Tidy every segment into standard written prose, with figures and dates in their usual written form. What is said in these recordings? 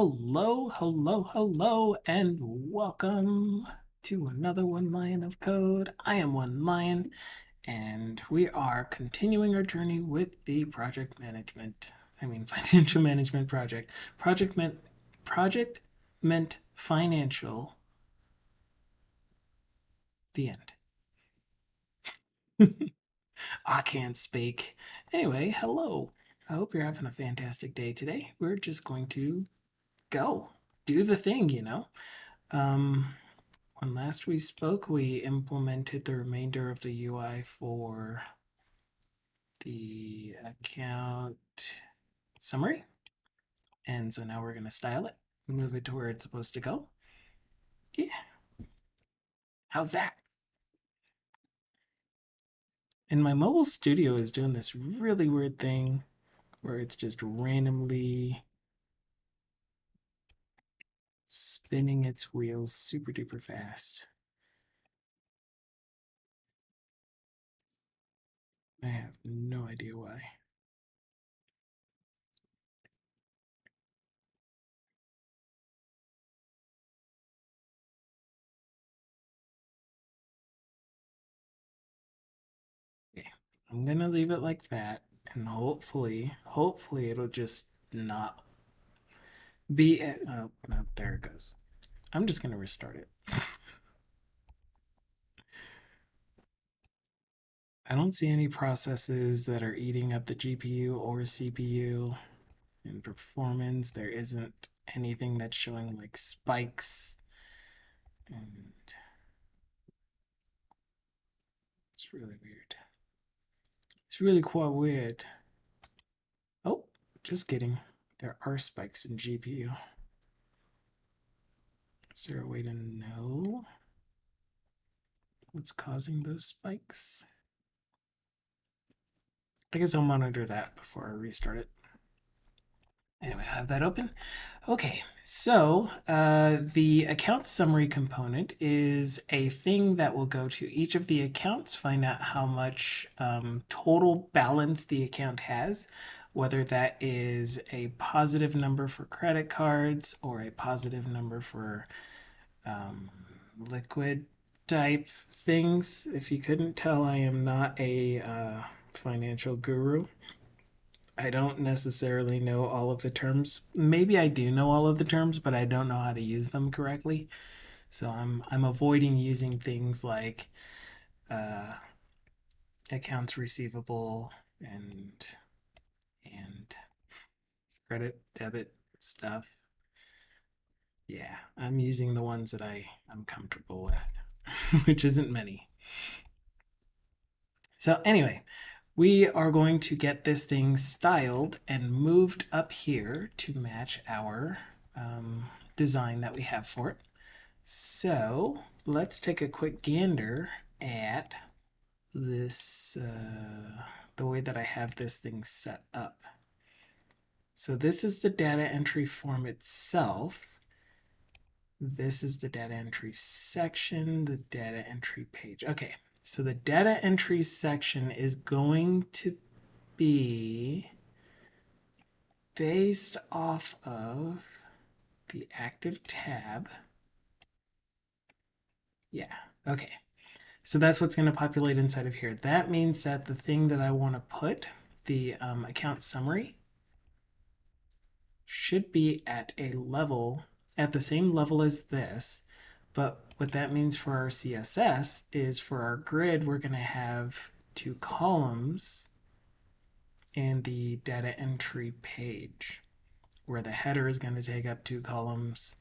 Hello, hello, hello, and welcome to another One Lion of Code. I am One Lion, and we are continuing our journey with the financial management project. Project meant financial, the end. I can't speak. Anyway, hello. I hope you're having a fantastic day today. We're just going to go do the thing. Um, When last we spoke, we implemented the remainder of the UI for the account summary. And so now we're going to style it, move it to where it's supposed to go. Yeah. How's that? And my mobile studio is doing this really weird thing where it's just randomly spinning its wheels super duper fast. I have no idea why. Okay. I'm going to leave it like that. And hopefully it'll just not be. Oh, no, there it goes. I'm just going to restart it. I don't see any processes that are eating up the GPU or CPU. In performance, there isn't anything that's showing like spikes. And it's really weird. It's really quite weird. Oh, just kidding. There are spikes in GPU. Is there a way to know what's causing those spikes? I guess I'll monitor that before I restart it. Anyway, I have that open. Okay, so the account summary component is a thing that will go to each of the accounts, find out how much total balance the account has, whether that is a positive number for credit cards or a positive number for um, liquid type things. If you couldn't tell, I am not a financial guru. I don't necessarily know all of the terms. Maybe I do know all of the terms, but I don't know how to use them correctly. So I'm avoiding using things like uh, accounts receivable and credit debit stuff. Yeah, I'm using the ones that I'm comfortable with, which isn't many. So anyway, we are going to get this thing styled and moved up here to match our design that we have for it. So let's take a quick gander at this, the way that I have this thing set up. So this is the data entry form itself. This is the data entry section, the data entry page. Okay, so the data entry section is going to be based off of the active tab. Yeah, okay. So that's what's going to populate inside of here. That means that the thing that I want to put, the account summary, should be at the same level as this. But what that means for our CSS is for our grid, we're going to have 2 columns in the data entry page, where the header is going to take up 2 columns.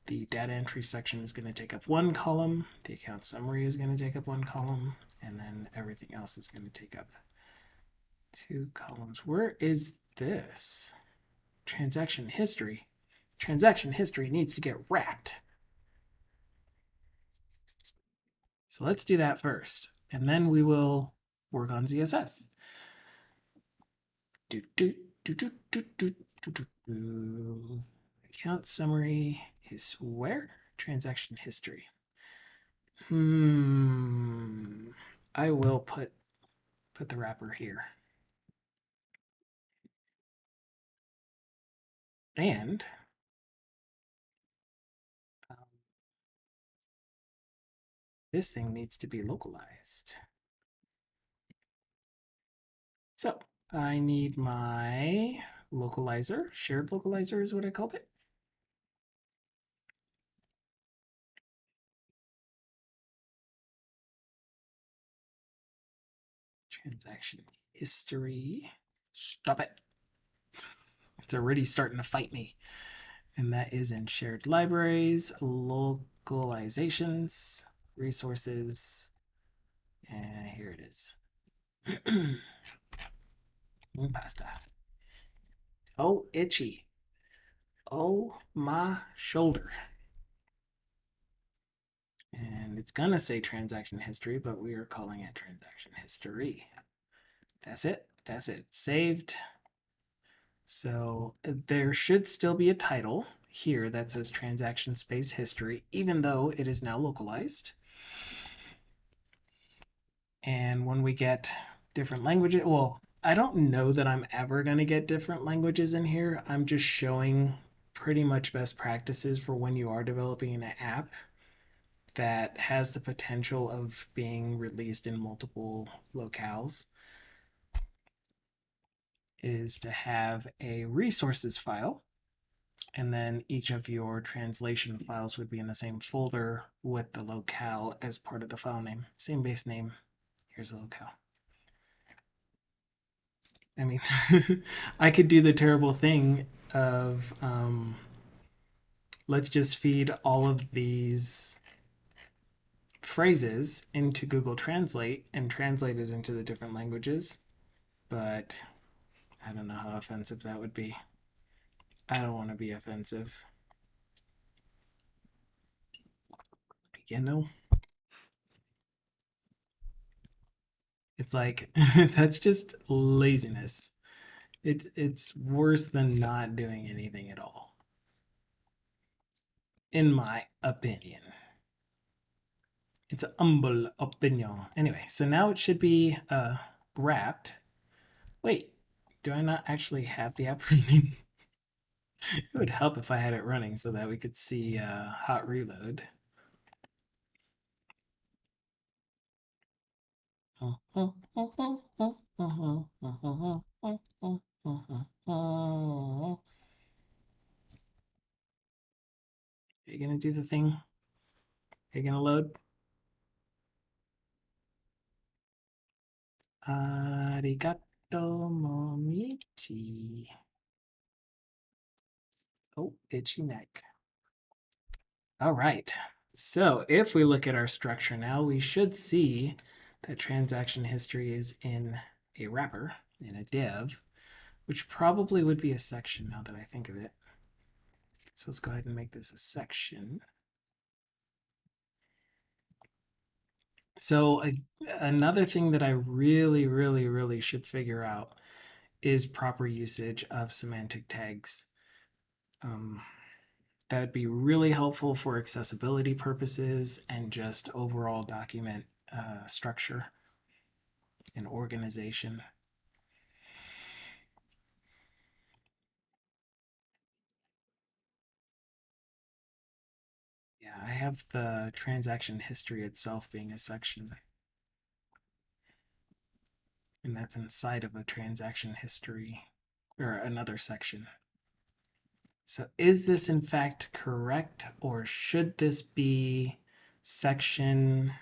The data entry section is going to take up 1 column. The account summary is going to take up 1 column. And then everything else is going to take up 2 columns. Where is this? Transaction history. Transaction history needs to get wrapped. So let's do that first. And then we will work on CSS. Account summary is where? Transaction history. I will put the wrapper here. And This thing needs to be localized. So I need my localizer. Shared localizer is what I called it. Transaction history. Stop it. It's already starting to fight me. And that is in shared libraries, localizations, resources, and here it is. Pasta. Oh, itchy. Oh, my shoulder. And it's gonna say transaction history, but we are calling it transaction history. That's it. That's it. Saved. So there should still be a title here that says transaction space history, even though it is now localized. And when we get different languages, well, I don't know that I'm ever going to get different languages in here. I'm just showing pretty much best practices for when you are developing an app that has the potential of being released in multiple locales, is to have a resources file, and then each of your translation files would be in the same folder with the locale as part of the file name. Same base name. Here's the locale. I mean, I could do the terrible thing of let's just feed all of these phrases into Google Translate and translate it into the different languages. But I don't know how offensive that would be. I don't want to be offensive. You know? It's like, that's just laziness. It's worse than not doing anything at all, in my opinion. It's an humble opinion. Anyway, so now it should be wrapped. Wait, do I not actually have the app running? It would help if I had it running so that we could see hot reload. Are you gonna do the thing? Are you gonna load? Arigato momichi. Oh, itchy neck. All right. So if we look at our structure now, we should see that transaction history is in a wrapper, in a div, which probably would be a section now that I think of it. So let's go ahead and make this a section. So another thing that I really should figure out is proper usage of semantic tags. That would be really helpful for accessibility purposes and just overall document structure and organization. Yeah, I have the transaction history itself being a section, and that's inside of a transaction history or another section. So is this in fact correct, or should this be section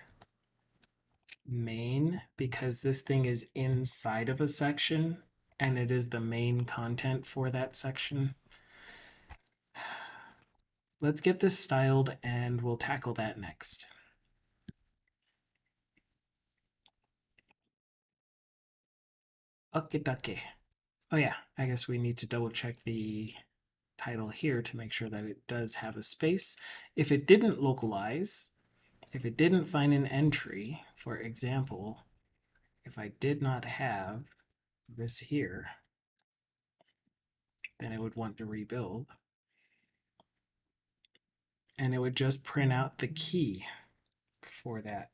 main, because this thing is inside of a section and it is the main content for that section? Let's get this styled and we'll tackle that next. Okay. Oh yeah, I guess we need to double check the title here to make sure that it does have a space. If it didn't localize, if it didn't find an entry, for example, if I did not have this here, then it would want to rebuild. And it would just print out the key for that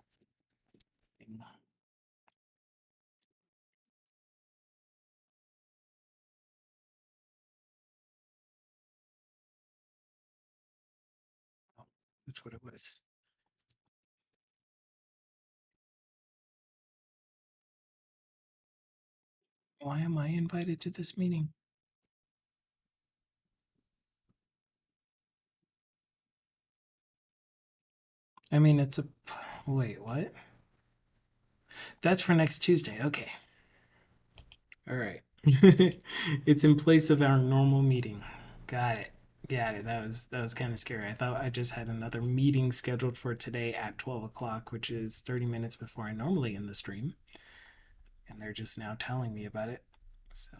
thing. Oh, that's what it was. Why am I invited to this meeting? I mean, it's a. Wait, what? That's for next Tuesday. Okay. All right. It's in place of our normal meeting. Got it. Got it. That was kind of scary. I thought I just had another meeting scheduled for today at 12 o'clock, which is 30 minutes before I normally end the stream. And they're just now telling me about it. So,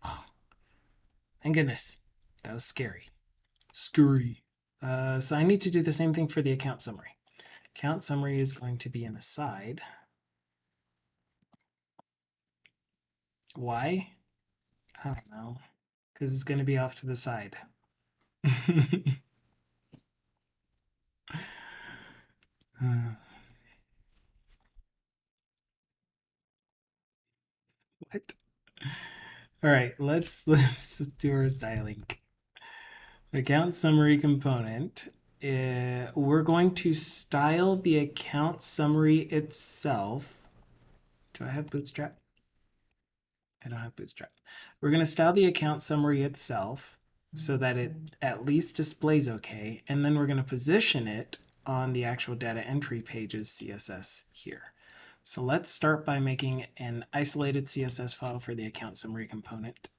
oh, thank goodness. That was scary. Scary. So I need to do the same thing for the account summary. Account summary is going to be an aside. Why? I don't know. Because it's going to be off to the side. What? All right, let's do our styling. Account summary component. We're going to style the account summary itself. Do I have Bootstrap? I don't have Bootstrap. We're going to style the account summary itself so that it at least displays okay, and then we're going to position it on the actual data entry pages CSS here. So let's start by making an isolated CSS file for the account summary component.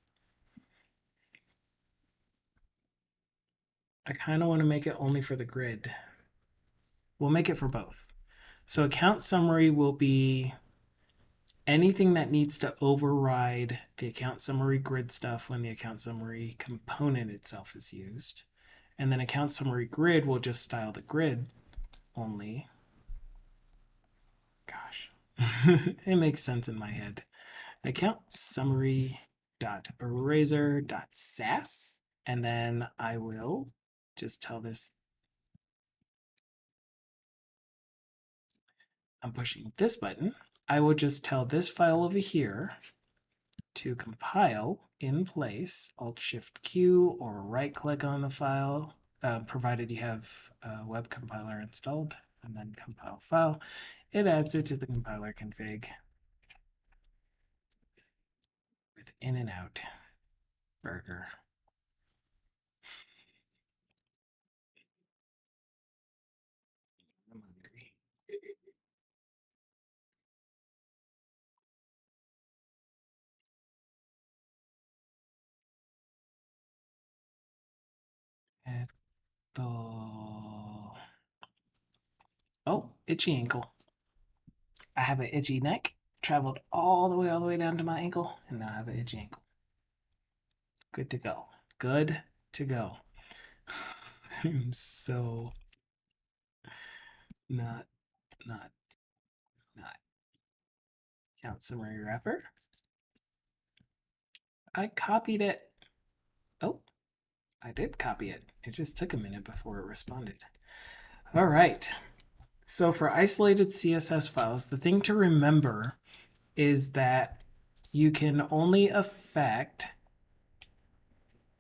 I kind of want to make it only for the grid. We'll make it for both. So account summary will be anything that needs to override the account summary grid stuff when the account summary component itself is used. And then account summary grid will just style the grid only. Gosh, it makes sense in my head. Account summary dot eraser dot sass, and then I will just tell this I'm pushing this button. I will just tell this file over here to compile in place, Alt-Shift-Q, or right-click on the file, provided you have a web compiler installed, and then compile file. It adds it to the compiler config with in and out burger. I'm hungry. Oh, itchy ankle. I have an itchy neck, traveled all the way down to my ankle, and now I have an itchy ankle. Good to go. Good to go. I'm so not, not, not. Count summary wrapper. I copied it. Oh, I did copy it. It just took a minute before it responded. All right. So for isolated CSS files, the thing to remember is that you can only affect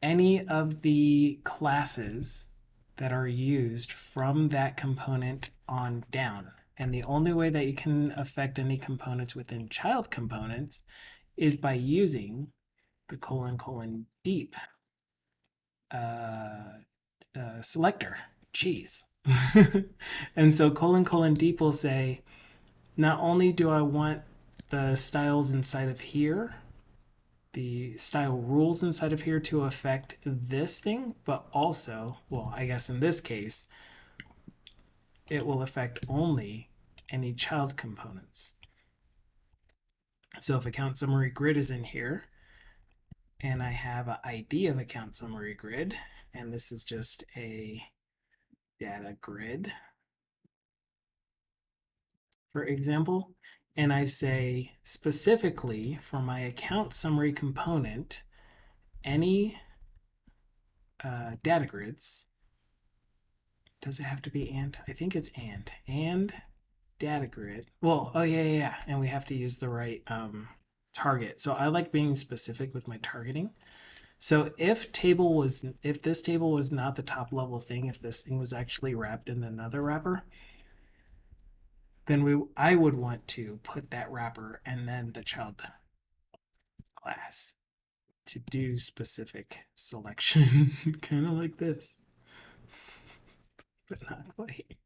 any of the classes that are used from that component on down. And the only way that you can affect any components within child components is by using the : deep selector. Jeez. And so : deep will say, not only do I want the styles inside of here, the style rules inside of here to affect this thing, but also, well, I guess in this case, it will affect only any child components. So if account summary grid is in here, and I have an ID of account summary grid, and this is just a data grid, for example, and I say specifically for my account summary component, any data grids, does it have to be and? I think it's and data grid. Well, oh yeah, and we have to use the right target. So I like being specific with my targeting. So if this table was not the top level thing, if this thing was actually wrapped in another wrapper, then I would want to put that wrapper and then the child class to do specific selection, kind of like this, but not quite.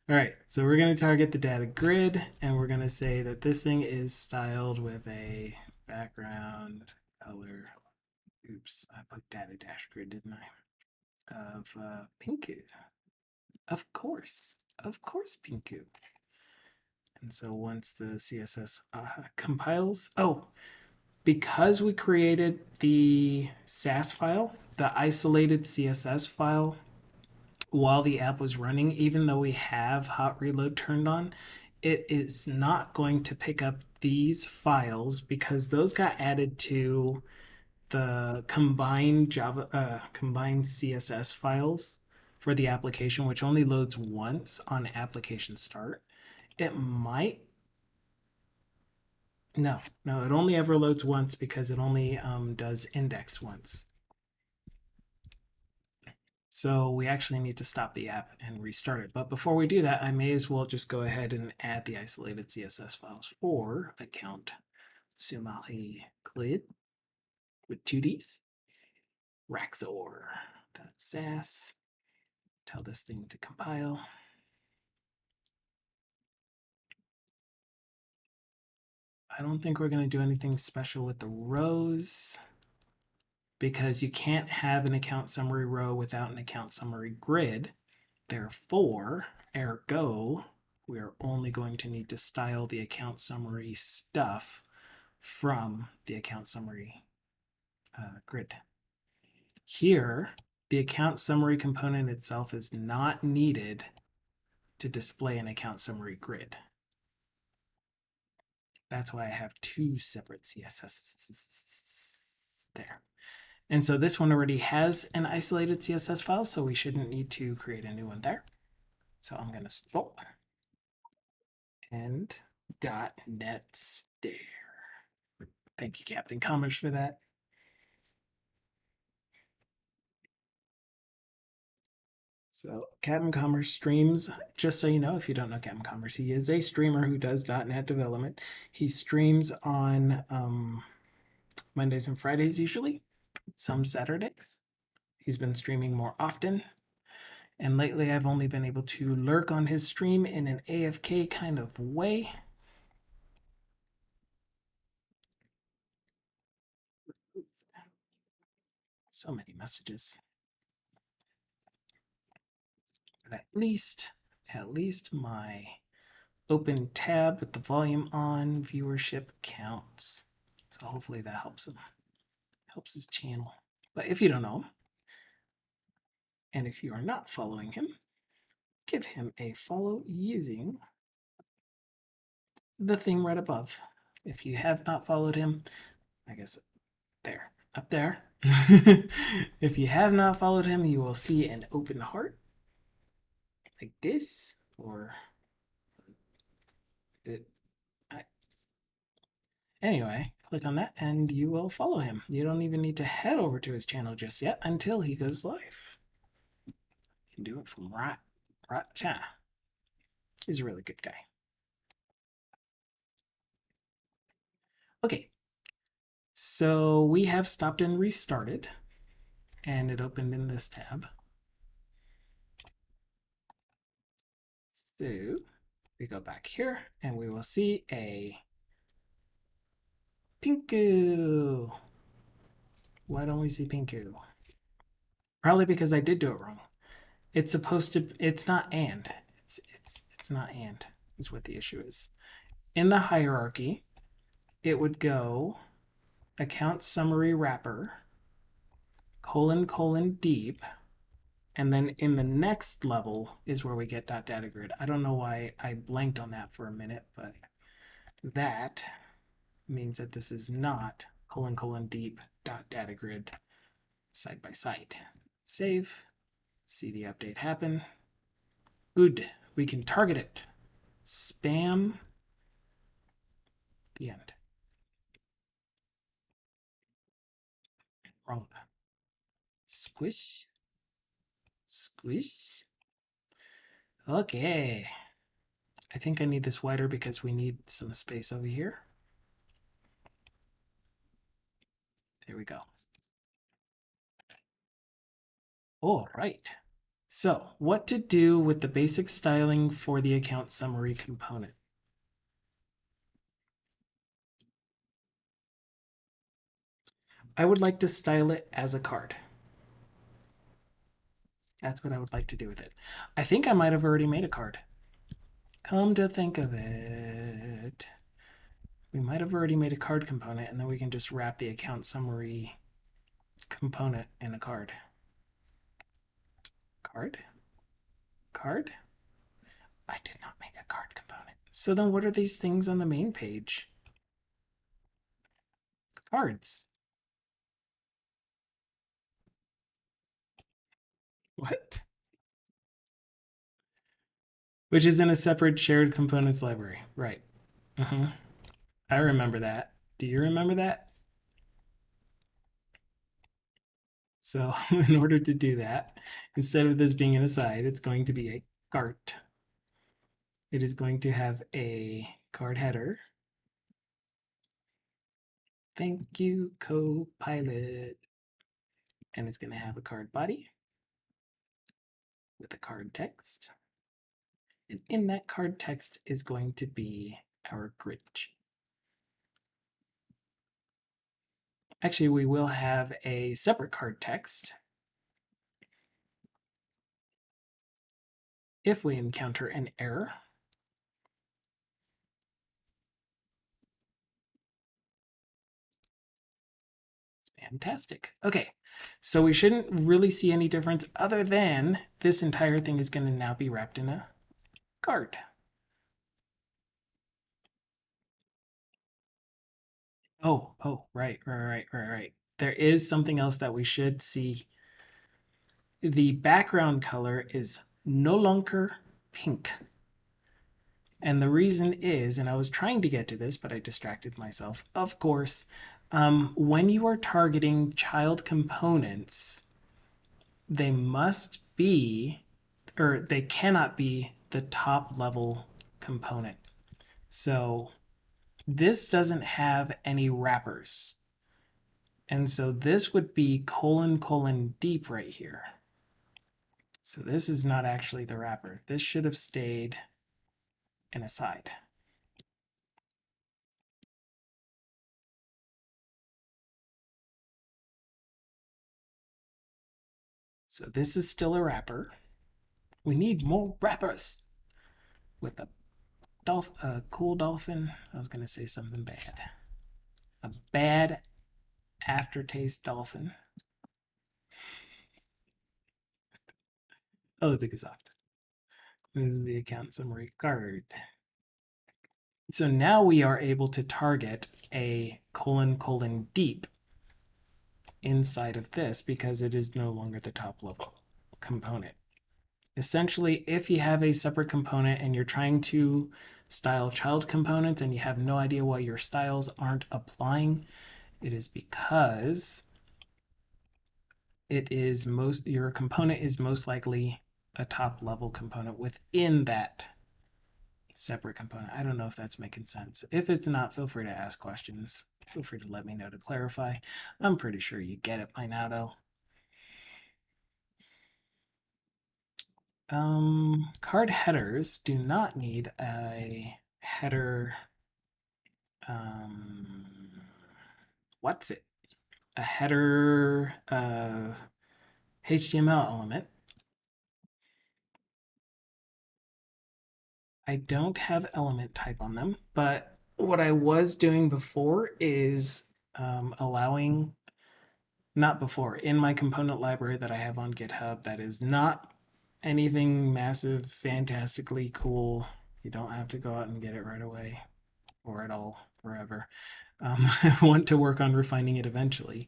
All right, so we're going to target the data grid, and we're going to say that this thing is styled with a background color. Oops, I put data dash grid, didn't I? Of pinku. Of course, pinku. And so once the CSS compiles, oh, because we created the SAS file, the isolated CSS file, while the app was running, even though we have hot reload turned on, it is not going to pick up these files because those got added to the combined CSS files for the application, which only loads once on application start. It might no, it only ever loads once because it only does index once. So we actually need to stop the app and restart it. But before we do that, I may as well just go ahead and add the isolated CSS files for account Sumari Glid with 2Ds, Raxor.sas. Tell this thing to compile. I don't think we're going to do anything special with the rows because you can't have an account summary row without an account summary grid. Therefore, ergo, we are only going to need to style the account summary stuff from the account summary grid. Here, the account summary component itself is not needed to display an account summary grid. That's why I have two separate CSS there. And so this one already has an isolated CSS file, so we shouldn't need to create a new one there. So I'm going to stop and .NET Stare. Thank you, Captain Commerce, for that. So Captain Commerce streams, just so you know, if you don't know Captain Commerce, he is a streamer who does .NET development. He streams on Mondays and Fridays usually, some Saturdays. He's been streaming more often. And lately I've only been able to lurk on his stream in an AFK kind of way. So many messages. But at least my open tab with the volume on viewership counts. So hopefully that helps him. Helps his channel. But if you don't know him, and if you are not following him, give him a follow using the thing right above. If you have not followed him, I guess there, up there. If you have not followed him, you will see an open heart like this, or it, anyway, click on that and you will follow him. You don't even need to head over to his channel just yet until he goes live. You can do it from right chat. He's a really good guy. Okay, so we have stopped and restarted, and it opened in this tab. So we go back here, and we will see a Pinku. Why don't we see Pinku? Probably because I did do it wrong. It's supposed to. It's not and. It's not and. Is what the issue is. In the hierarchy, it would go account summary wrapper : deep, and then in the next level is where we get .data grid. I don't know why I blanked on that for a minute, but that means that this is not : deep .data grid side by side. Save. See the update happen. Good. We can target it. Spam. The end. Wrong. Squish. Squish. Okay. I think I need this wider because we need some space over here. There we go. All right. So what to do with the basic styling for the account summary component? I would like to style it as a card. That's what I would like to do with it. I think I might have already made a card. Come to think of it, we might have already made a card component, and then we can just wrap the account summary component in a card. Card? Card? I did not make a card component. So then what are these things on the main page? Cards. What? Which is in a separate shared components library. Right. Uh-huh. I remember that. Do you remember that? So in order to do that, instead of this being an aside, it's going to be a cart. It is going to have a card header. Thank you, Copilot. And it's going to have a card body with a card text. And in that card text is going to be our grid. Actually, we will have a separate card text if we encounter an error. Fantastic. Okay, so we shouldn't really see any difference other than this entire thing is going to now be wrapped in a card. Oh, right. There is something else that we should see. The background color is no longer pink. And the reason is, and I was trying to get to this, but I distracted myself, of course, when you are targeting child components, they must be, or they cannot be the top level component. So this doesn't have any wrappers. And so this would be : deep right here. So this is not actually the wrapper. This should have stayed an aside. So this is still a wrapper. We need more wrappers with a cool dolphin. I was going to say something bad. A bad aftertaste dolphin. Oh, the biggest soft. This is the account summary card. So now we are able to target a : deep inside of this because it is no longer the top level component. Essentially, if you have a separate component and you're trying to style child components and you have no idea why your styles aren't applying, it is because your component is most likely a top level component within that separate component. I don't know if that's making sense. If it's not, feel free to ask questions. Feel free to let me know to clarify. I'm pretty sure you get it by now, though. Card headers do not need a header. What's it? A header HTML element. I don't have element type on them, but what I was doing before is allowing, not before, in my component library that I have on GitHub that is not anything massive, fantastically cool. You don't have to go out and get it right away or at all forever. I want to work on refining it eventually.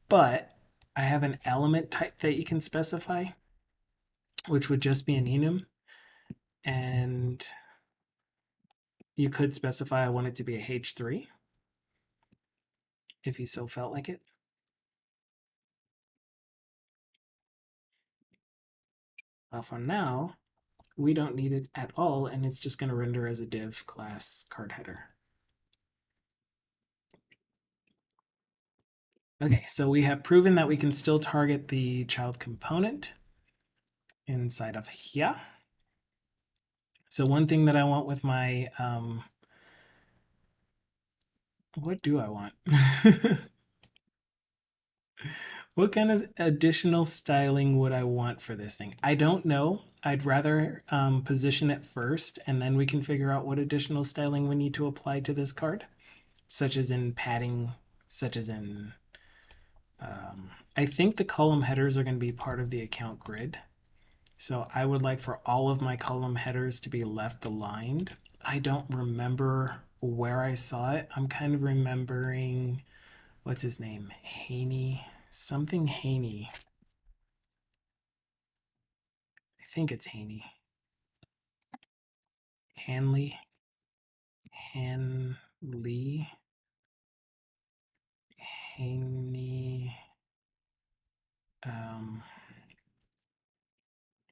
But I have an element type that you can specify, which would just be an enum. And you could specify I want it to be a H3 if you so felt like it. For now, we don't need it at all, and it's just going to render as a div class card header. Okay, so we have proven that we can still target the child component inside of here. So one thing that I want with my, what do I want? What kind of additional styling would I want for this thing? I don't know. I'd rather position it first, and then we can figure out what additional styling we need to apply to this card, such as in padding, such as in. I think the column headers are going to be part of the account grid. So I would like for all of my column headers to be left aligned. I don't remember where I saw it. I'm kind of remembering, what's his name? Haney. Something Haney. I think it's Haney. Hanley. Hanley. Haney. Um,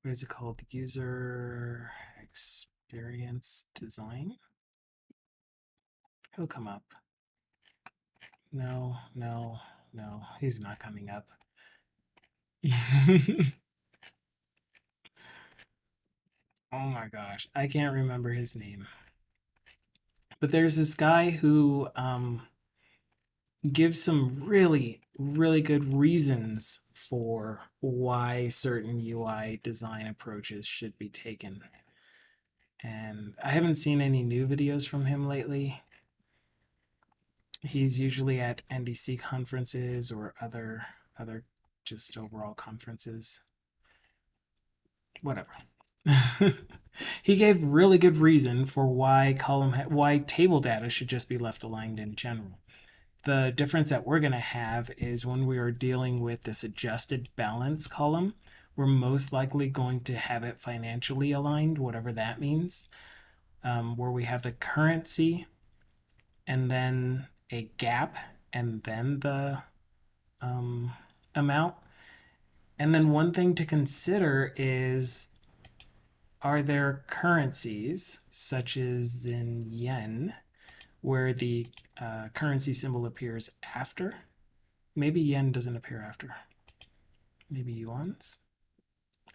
what is it called? User experience design. He'll come up. No, no, no. He's not coming up. Oh my gosh, I can't remember his name. But there's this guy who gives some really, really good reasons for why certain UI design approaches should be taken. And I haven't seen any new videos from him lately. He's usually at NDC conferences or other just overall conferences. Whatever. He gave really good reason for why table data should just be left aligned in general. The difference that we're going to have is when we are dealing with this adjusted balance column, we're most likely going to have it financially aligned, whatever that means, where we have the currency and then a gap and then the amount. And then one thing to consider is, are there currencies, such as in yen, where the currency symbol appears after? Maybe yen doesn't appear after. Maybe yuan's?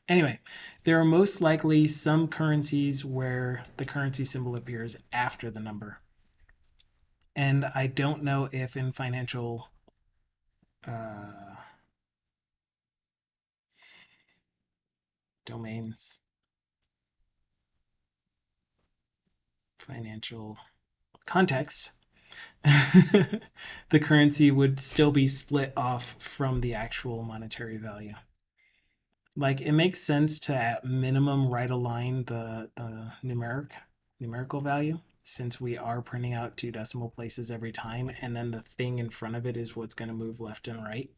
Anyway, there are most likely some currencies where the currency symbol appears after the number. And I don't know if in financial domains, financial context, the currency would still be split off from the actual monetary value. Like, it makes sense to at minimum right align the numerical value, since we are printing out two decimal places every time, and then the thing in front of it is what's going to move left and right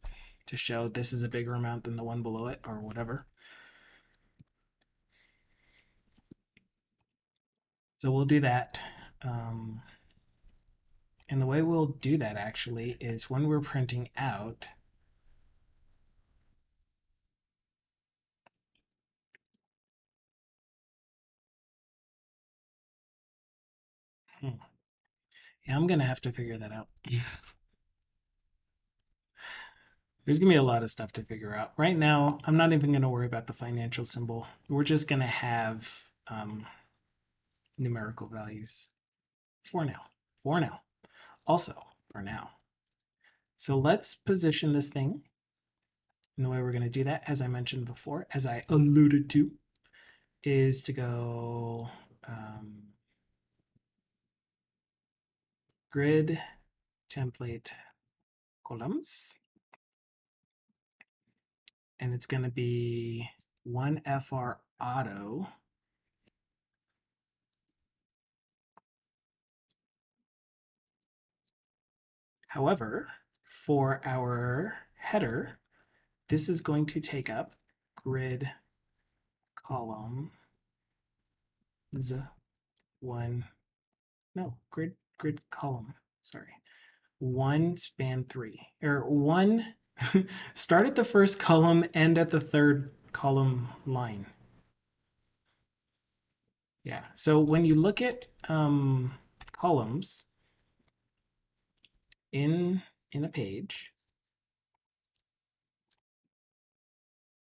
to show this is a bigger amount than the one below it or whatever. So we'll do that. And the way we'll do that actually is when we're printing out, yeah, I'm going to have to figure that out. There's going to be a lot of stuff to figure out. Right now, I'm not even going to worry about the financial symbol. We're just going to have numerical values for now. For now. Also, for now. So let's position this thing. And the way we're going to do that, as I mentioned before, as I alluded to, is to go grid template columns. And it's going to be 1FR auto. However, for our header, this is going to take up grid column grid column, sorry, 1 span 3, or 1 start at the first column, end at the third column line. Yeah, so when you look at columns in a page,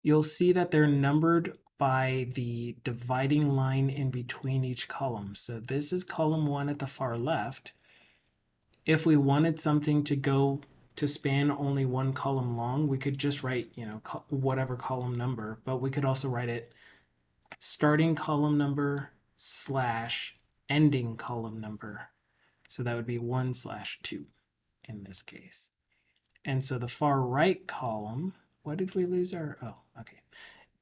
you'll see that they're numbered by the dividing line in between each column. So this is column 1 at the far left. If we wanted something to go to span only one column long, we could just write, whatever column number, but we could also write it starting column number / ending column number. So that would be 1/2 in this case. And so the far right column, what did we lose our, oh, okay,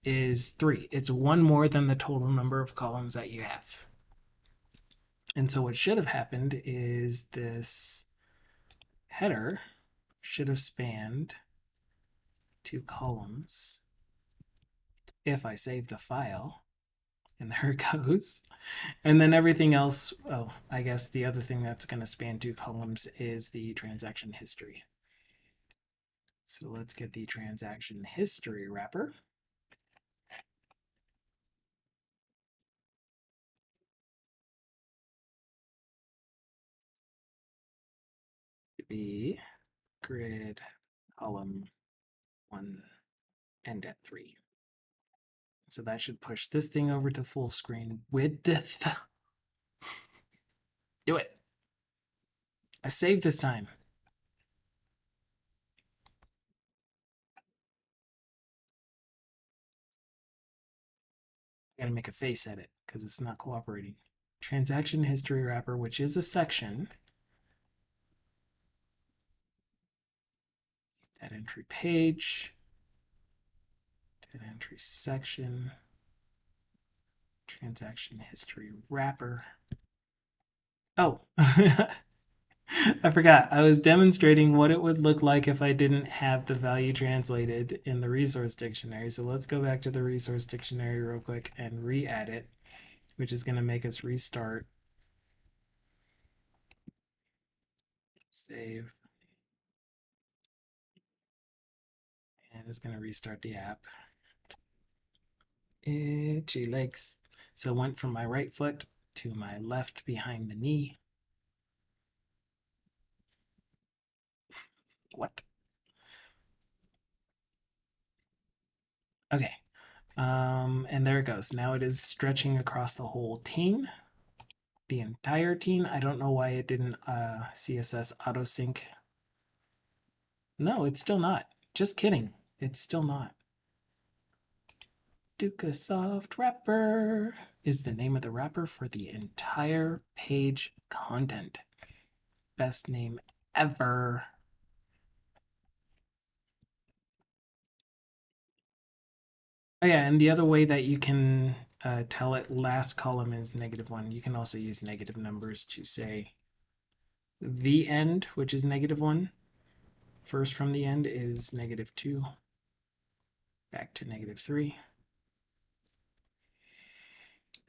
is 3. It's 1 more than the total number of columns that you have. And so what should have happened is this header should have spanned 2 columns if I save the file. And there it goes. And then everything else, oh, I guess the other thing that's going to span 2 columns is the transaction history. So let's get the transaction history wrapper. Be grid column 1 end at 3. So that should push this thing over to full screen with the do it. I saved this time. I gotta make a face at it because it's not cooperating. Transaction history wrapper, which is a section. That entry page. That entry section. Transaction history wrapper. Oh, I forgot. I was demonstrating what it would look like if I didn't have the value translated in the resource dictionary. So let's go back to the resource dictionary real quick and re-add it, which is going to make us restart. Save. And it's going to restart the app. Itchy legs. So it went from my right foot to my left behind the knee. What? Okay. And there it goes. Now it is stretching across the whole teen. The entire teen. I don't know why it didn't CSS autosync. No, it's still not. Just kidding. It's still not. Dukasoft wrapper is the name of the wrapper for the entire page content. Best name ever. Oh yeah, and the other way that you can tell it last column is -1. You can also use negative numbers to say the end, which is -1. First from the end is -2. Back to -3.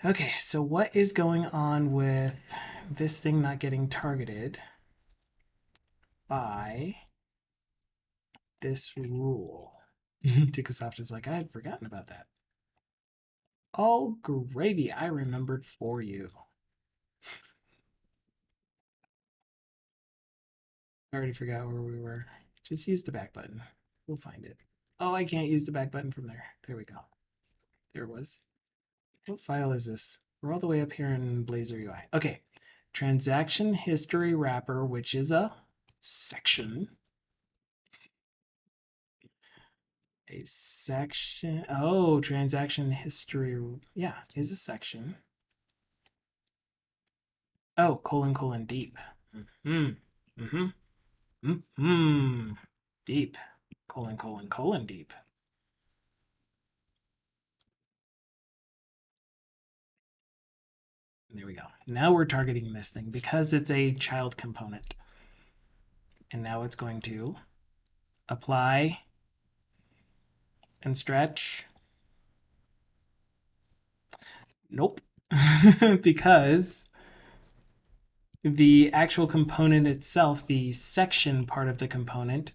Okay, so what is going on with this thing not getting targeted by this rule? Dukasoft is like, I had forgotten about that. All gravy, I remembered for you. I already forgot where we were. Just use the back button. We'll find it. Oh, I can't use the back button from there. There we go. There it was. What file is this? We're all the way up here in Blazor UI. Okay. Transaction history wrapper, which is a section. A section. Oh, transaction history. Yeah, is a section. Oh, colon deep. Deep. Colon deep. There we go. Now we're targeting this thing because it's a child component. And now it's going to apply and stretch. Nope. Because the actual component itself, the section part of the component,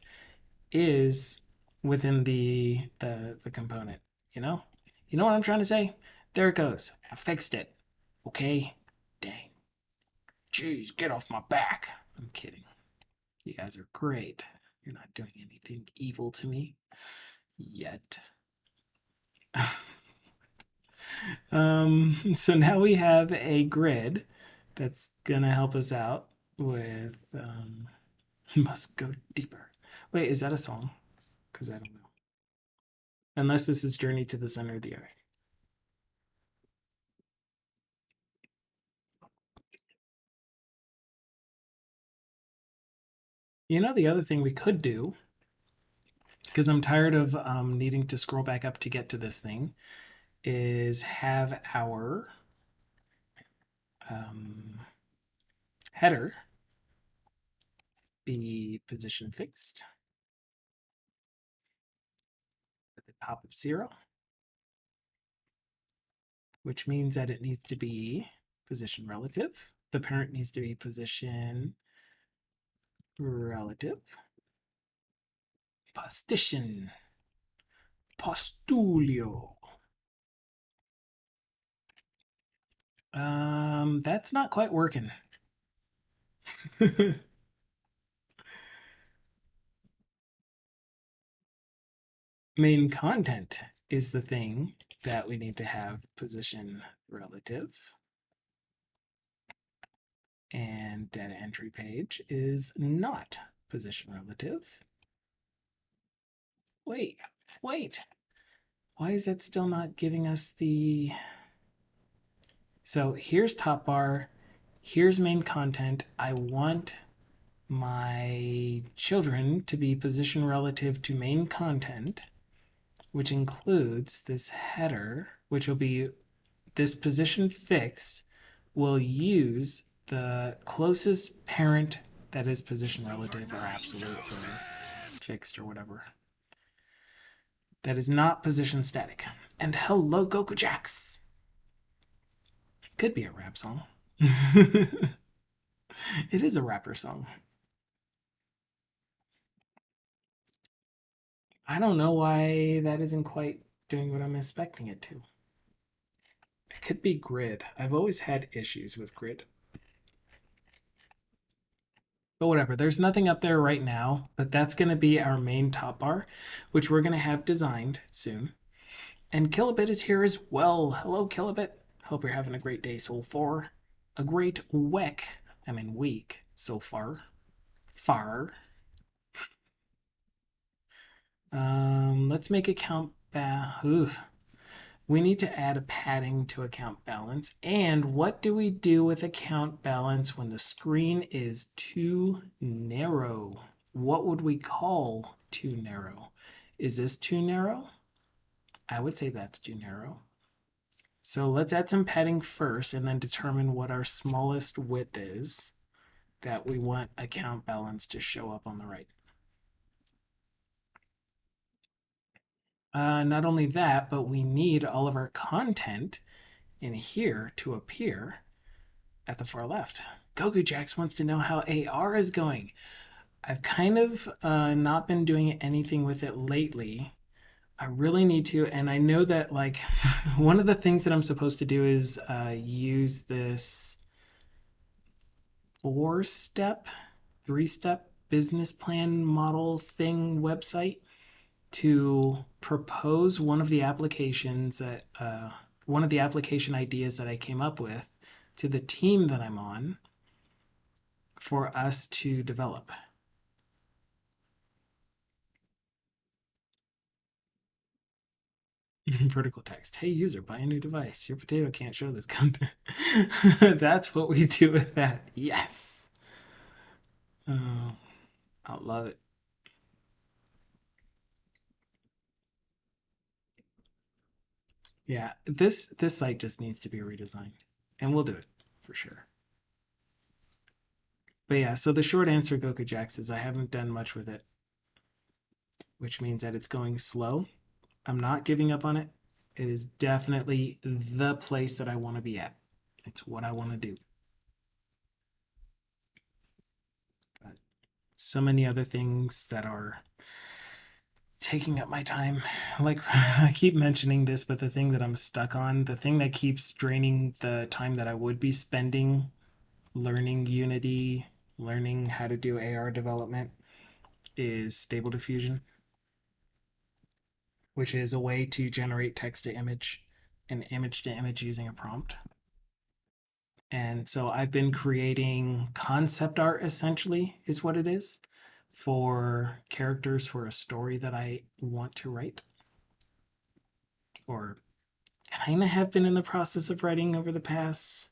is within the component, you know? You know what I'm trying to say? There it goes. I fixed it. Okay? Dang. Jeez, get off my back. I'm kidding. You guys are great. You're not doing anything evil to me yet. So now we have a grid that's gonna help us out with must go deeper. Wait, is that a song? Because I don't know. Unless this is Journey to the Center of the Earth. You know, the other thing we could do, because I'm tired of needing to scroll back up to get to this thing, is have our um, header be position fixed at the top of 0, which means that it needs to be position relative. The parent needs to be position relative. Postition. Postulio. That's not quite working. Main content is the thing that we need to have position relative. And data entry page is not position relative. Wait. Why is it still not giving us the... So here's top bar, here's main content. I want my children to be position relative to main content, which includes this header, which will be this position fixed, will use the closest parent that is position relative or absolute or fixed or whatever. That is not position static. And hello, Goku Jax. Could be a rap song. It is a rapper song. I don't know why that isn't quite doing what I'm expecting it to. It could be grid. I've always had issues with grid. But whatever, there's nothing up there right now, but that's going to be our main top bar, which we're going to have designed soon. And Kilobit is here as well. Hello, Kilobit. Hope you're having a great day so far. A great week so far. Let's make account we need to add a padding to account balance. And what do we do with account balance when the screen is too narrow? What would we call too narrow? Is this too narrow? I would say that's too narrow. So let's add some padding first and then determine what our smallest width is that we want account balance to show up on the right. Not only that, but we need all of our content in here to appear at the far left. Goku Jax wants to know how AR is going. I've kind of not been doing anything with it lately. I really need to, and I know that like one of the things that I'm supposed to do is use this 3-step business plan model thing website to propose one of the applications that one of the application ideas that I came up with to the team that I'm on for us to develop. Vertical text. Hey user, buy a new device. Your potato can't show this content. That's what we do with that. Yes. Oh, I love it. Yeah, this site just needs to be redesigned, and we'll do it for sure. But yeah, so the short answer, Goku Jax, is I haven't done much with it, which means that it's going slow. I'm not giving up on it. It is definitely the place that I want to be at. It's what I want to do. But so many other things that are taking up my time. Like I keep mentioning this, but the thing that I'm stuck on, the thing that keeps draining the time that I would be spending learning Unity, learning how to do AR development is Stable Diffusion, which is a way to generate text to image an image to image using a prompt. And so I've been creating concept art, essentially, is what it is, for characters for a story that I want to write, or kind of have been in the process of writing over the past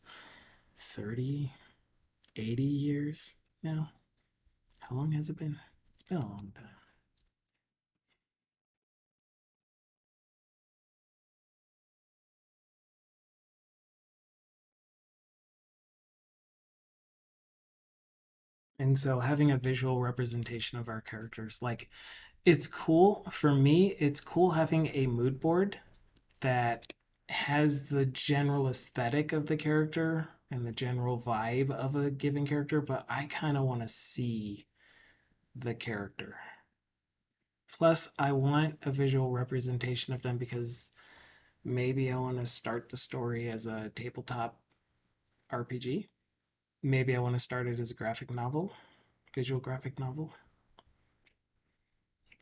30, 80 years now. How long has it been? It's been a long time. And so having a visual representation of our characters, like, it's cool for me. It's cool having a mood board that has the general aesthetic of the character and the general vibe of a given character, but I kind of want to see the character. Plus, I want a visual representation of them because maybe I want to start the story as a tabletop RPG. Maybe I want to start it as a graphic novel, visual graphic novel,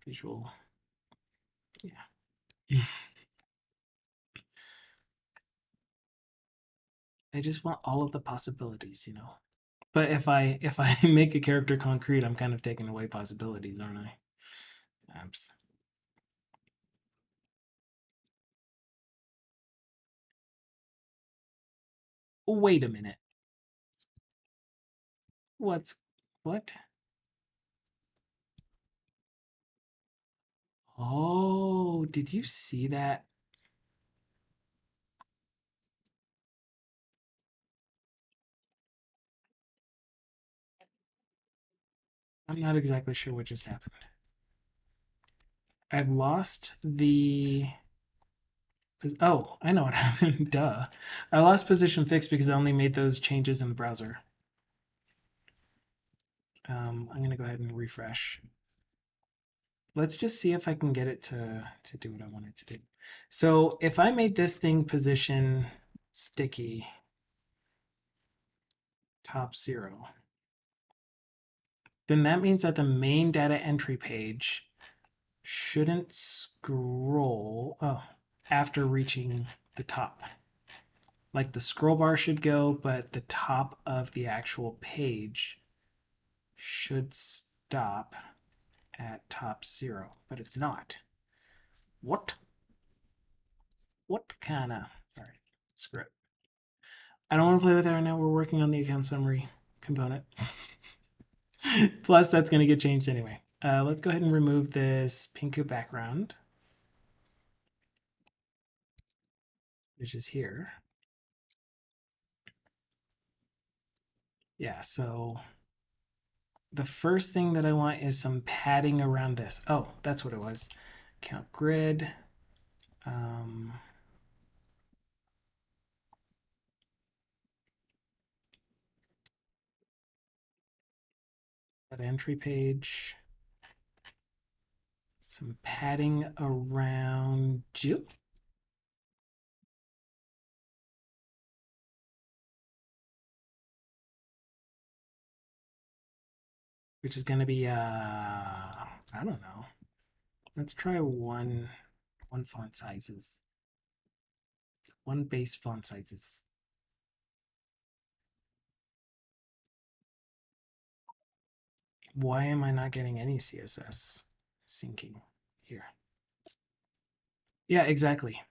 visual. Yeah. I just want all of the possibilities. But if I make a character concrete, I'm kind of taking away possibilities, aren't I? Abs. Wait a minute. What's what? Oh, did you see that? I'm not exactly sure what just happened. I've lost the. Oh, I know what happened. Duh. I lost position fixed because I only made those changes in the browser. I'm going to go ahead and refresh. Let's just see if I can get it to do what I want it to do. So if I made this thing position sticky top 0, then that means that the main data entry page shouldn't scroll after reaching the top. Like the scroll bar should go, but the top of the actual page should stop at top 0, but it's not. What? What kind of? All right, screw it. I don't want to play with that right now. We're working on the account summary component. Plus, that's going to get changed anyway. Let's go ahead and remove this pink background, which is here. Yeah, so the first thing that I want is some padding around this. Oh, that's what it was. Count grid. Um, that entry page. Some padding around you. Which is going to be, I don't know. Let's try one font sizes. One base font sizes. Why am I not getting any CSS syncing here? Yeah, exactly.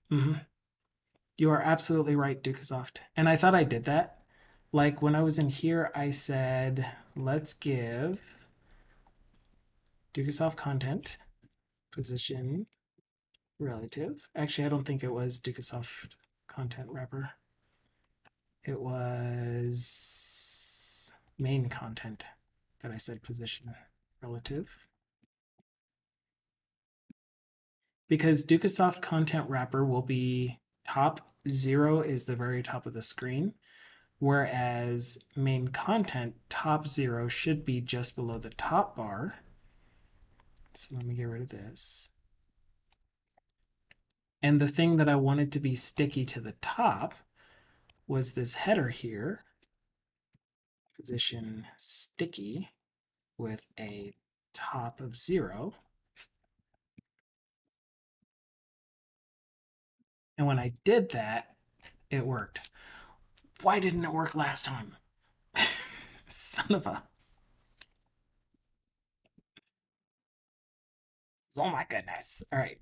You are absolutely right, Dukasoft. And I thought I did that. Like when I was in here, I said, let's give Dukasoft content position relative. Actually, I don't think it was Dukasoft content wrapper. It was main content that I said position relative. Because Dukasoft content wrapper will be top 0 is the very top of the screen, whereas main content top 0 should be just below the top bar. So let me get rid of this. And the thing that I wanted to be sticky to the top was this header here, position sticky with a top of 0. And when I did that, it worked. Why didn't it work last time? Son of a. Oh my goodness. All right.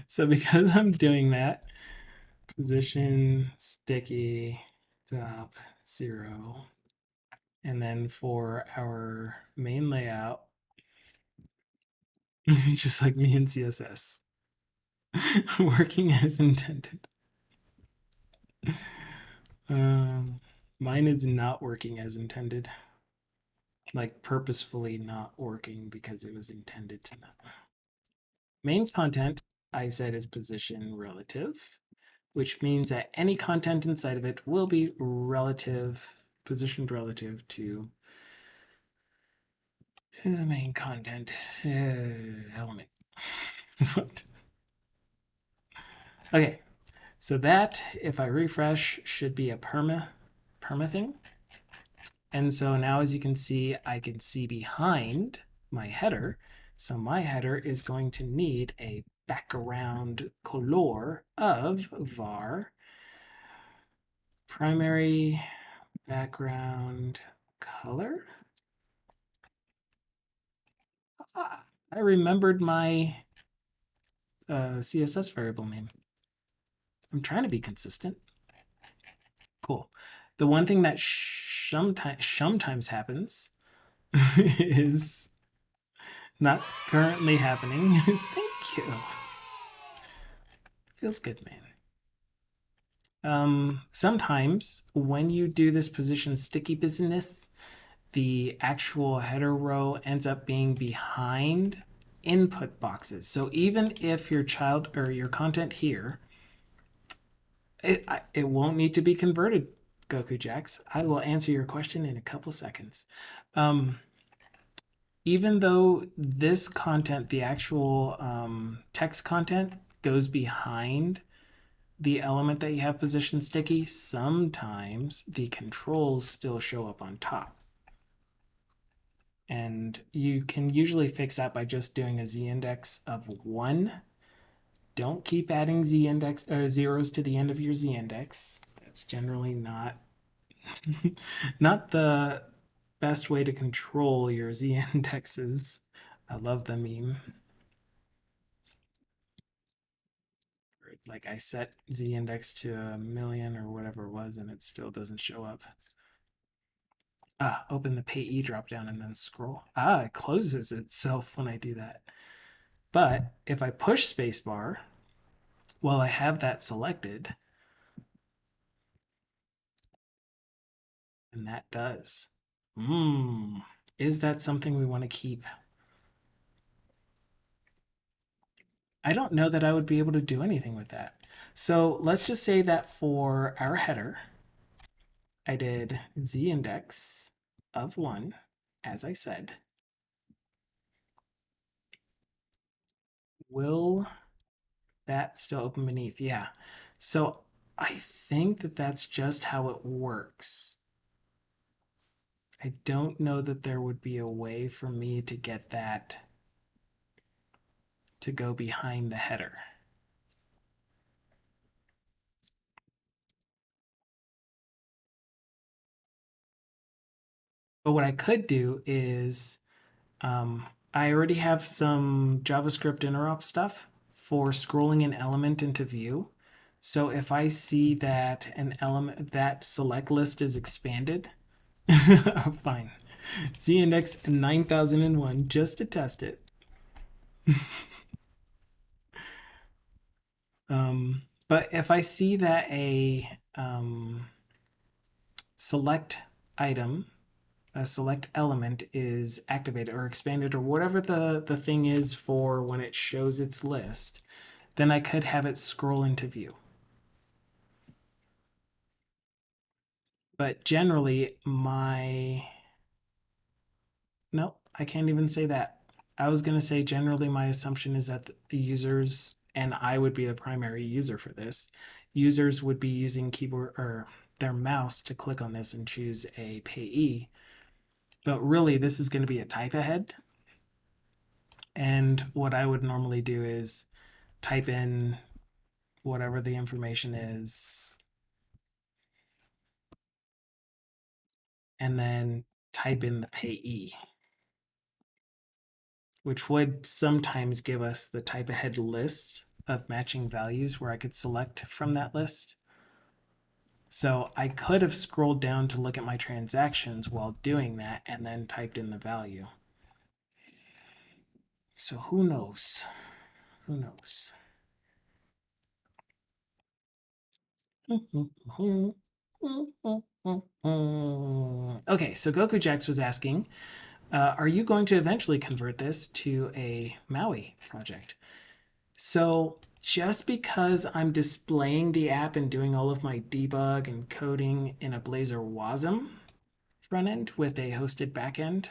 So because I'm doing that, position sticky top 0. And then for our main layout, just like me in CSS, working as intended. Um, Mine is not working as intended. Like purposefully not working because it was intended to not. Main content, I said, is position relative, which means that any content inside of it will be positioned relative to the main content element. What? Okay, so that, if I refresh, should be a perma thing. And so now, as you can see, I can see behind my header. So my header is going to need a background color of var primary background color. Ah, I remembered my CSS variable name. I'm trying to be consistent. Cool. The one thing that sometimes happens is not currently happening. Thank you. Feels good, man. Sometimes when you do this position sticky business, the actual header row ends up being behind input boxes. So even if your child or your content here, it won't need to be converted, Goku Jax. I will answer your question in a couple seconds. Even though this content, the actual text content, goes behind the element that you have positioned sticky, sometimes the controls still show up on top. And you can usually fix that by just doing a z-index of 1. Don't keep adding z-index or zeros to the end of your z-index. That's generally not not the best way to control your z-indexes. I love the meme. It's like I set z-index to 1,000,000 or whatever it was, and it still doesn't show up. Open the payee dropdown and then scroll. It closes itself when I do that. But if I push spacebar while I have that selected, and that does. Is that something we want to keep? I don't know that I would be able to do anything with that. So let's just say that for our header, I did z-index of 1, as I said. Will that still open beneath? Yeah. So I think that that's just how it works. I don't know that there would be a way for me to get that to go behind the header. But what I could do is I already have some JavaScript interop stuff for scrolling an element into view. So if I see that an element, that select list is expanded, fine. Z-index 9001 just to test it. But if I see that a select item, a select element is activated or expanded or whatever the thing is for when it shows its list, then I could have it scroll into view. But generally nope, I can't even say that. I was going to say generally my assumption is that the users, and I would be the primary user for this, users would be using keyboard or their mouse to click on this and choose a payee. But really, this is going to be a type ahead. And what I would normally do is type in whatever the information is, and then type in the payee, which would sometimes give us the type ahead list of matching values where I could select from that list. So I could have scrolled down to look at my transactions while doing that and then typed in the value. So who knows? Who knows? Okay, so Goku Jax was asking, are you going to eventually convert this to a MAUI project? So just because I'm displaying the app and doing all of my debug and coding in a Blazor WASM front end with a hosted backend,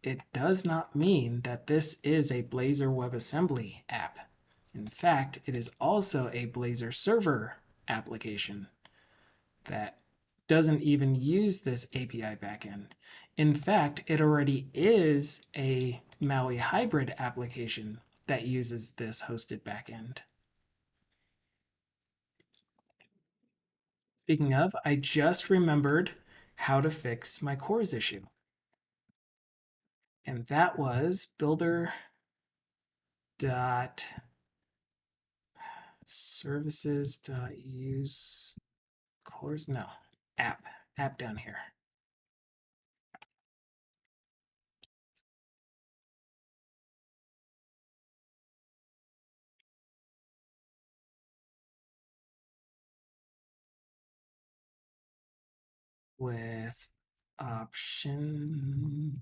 it does not mean that this is a Blazor WebAssembly app. In fact, it is also a Blazor server application that doesn't even use this API backend. In fact, it already is a MAUI hybrid application that uses this hosted backend. Speaking of, I just remembered how to fix my cores issue. And that was builder dot services dot use cores. No, app down here. With options.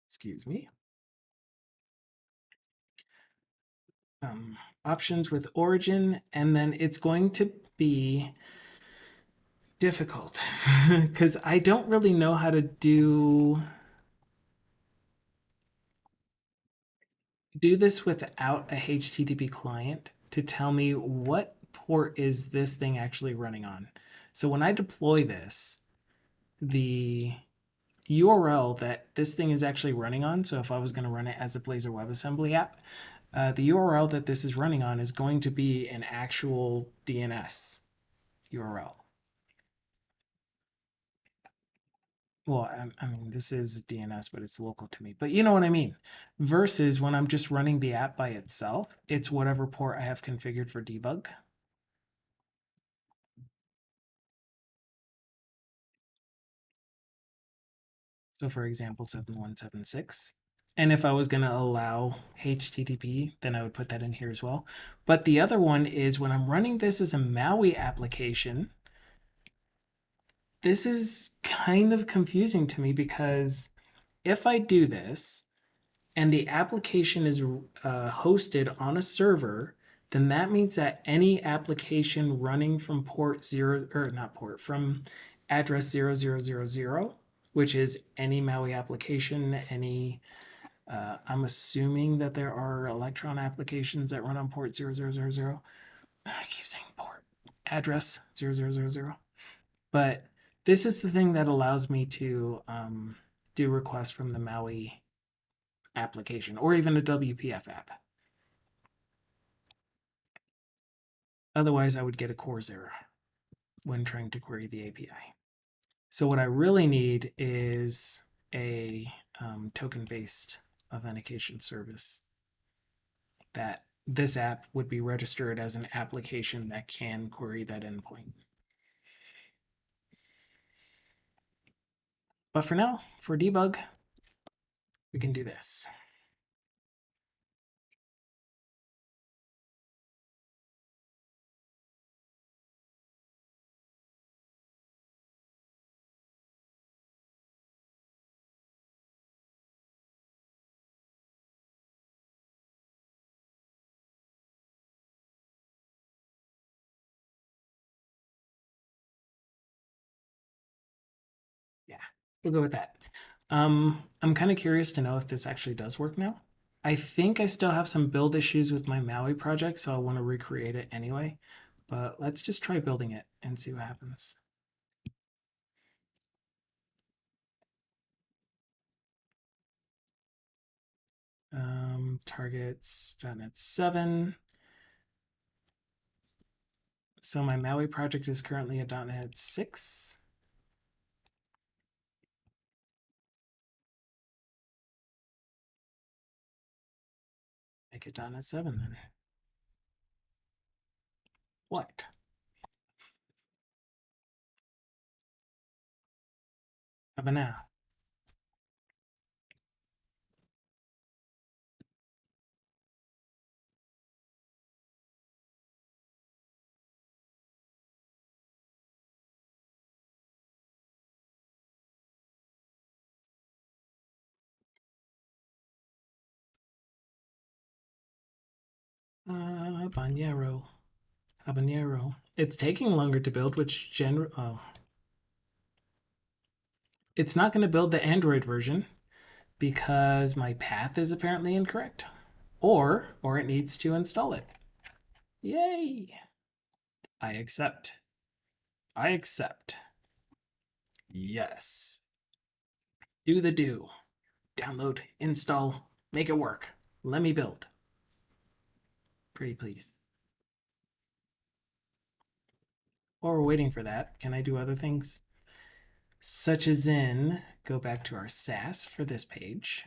Excuse me. Options with origin, and then it's going to be difficult because I don't really know how to do this without a HTTP client to tell me what port is this thing actually running on. So when I deploy this, the URL that this thing is actually running on, so if I was going to run it as a Blazor WebAssembly app, the URL that this is running on is going to be an actual DNS URL. Well, I mean, this is DNS, but it's local to me. But you know what I mean. Versus when I'm just running the app by itself, it's whatever port I have configured for debug. So for example, 7176. And if I was going to allow HTTP, then I would put that in here as well. But the other one is when I'm running this as a MAUI application, this is kind of confusing to me because if I do this and the application is hosted on a server, then that means that any application running from port zero, or not port, from address 0000, which is any MAUI application, any, I'm assuming that there are Electron applications that run on port 0000. I keep saying port, address 0000. But this is the thing that allows me to do requests from the MAUI application or even a WPF app. Otherwise, I would get a CORS error when trying to query the API. So what I really need is a token-based authentication service that this app would be registered as an application that can query that endpoint. But for now, for debug, we can do this. Yeah, we'll go with that. I'm kind of curious to know if this actually does work now. I think I still have some build issues with my MAUI project, so I want to recreate it anyway. But let's just try building it and see what happens. Targets done at 7. So my MAUI project is currently a .NET 6. Make it .NET 7 then. What? How about now? Habanero. Habanero. It's taking longer to build, which it's not going to build the Android version because my path is apparently incorrect. Or it needs to install it. Yay! I accept. I accept. Yes. Do the do. Download, install, make it work. Let me build. Pretty please. While we're waiting for that, can I do other things? Such as go back to our SAS for this page.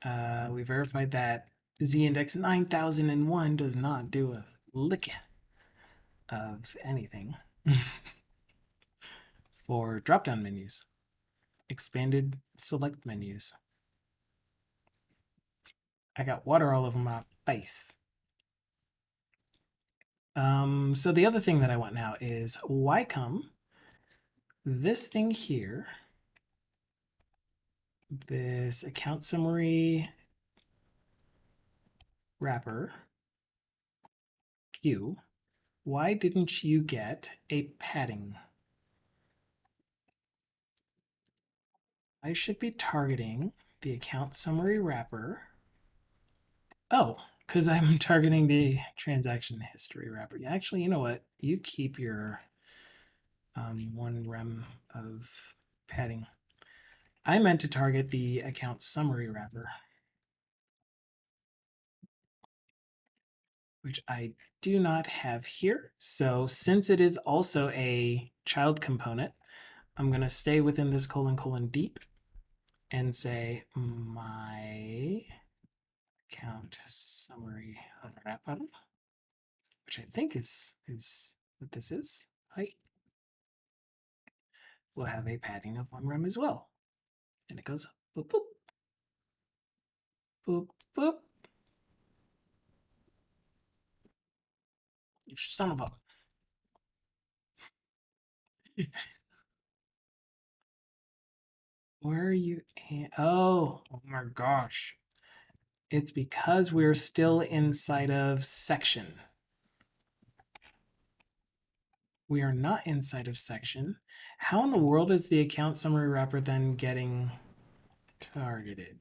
We verified that z-index 9001 does not do a lick of anything for drop-down menus, expanded select menus. I got water all over my face. So the other thing that I want now is why come this thing here, this account summary wrapper Q, why didn't you get a padding? I should be targeting the account summary wrapper. Oh, because I'm targeting the transaction history wrapper. Actually, you know what? You keep your 1 rem of padding. I meant to target the account summary wrapper, which I do not have here. So since it is also a child component, I'm going to stay within this : deep and say my account summary wrapper, which I think is what this is. Height will have a padding of 1 rem as well. And it goes boop, boop, boop, boop. You son of a. Where are you? Oh my gosh. It's because we're still inside of section. We are not inside of section. How in the world is the account summary wrapper then getting targeted?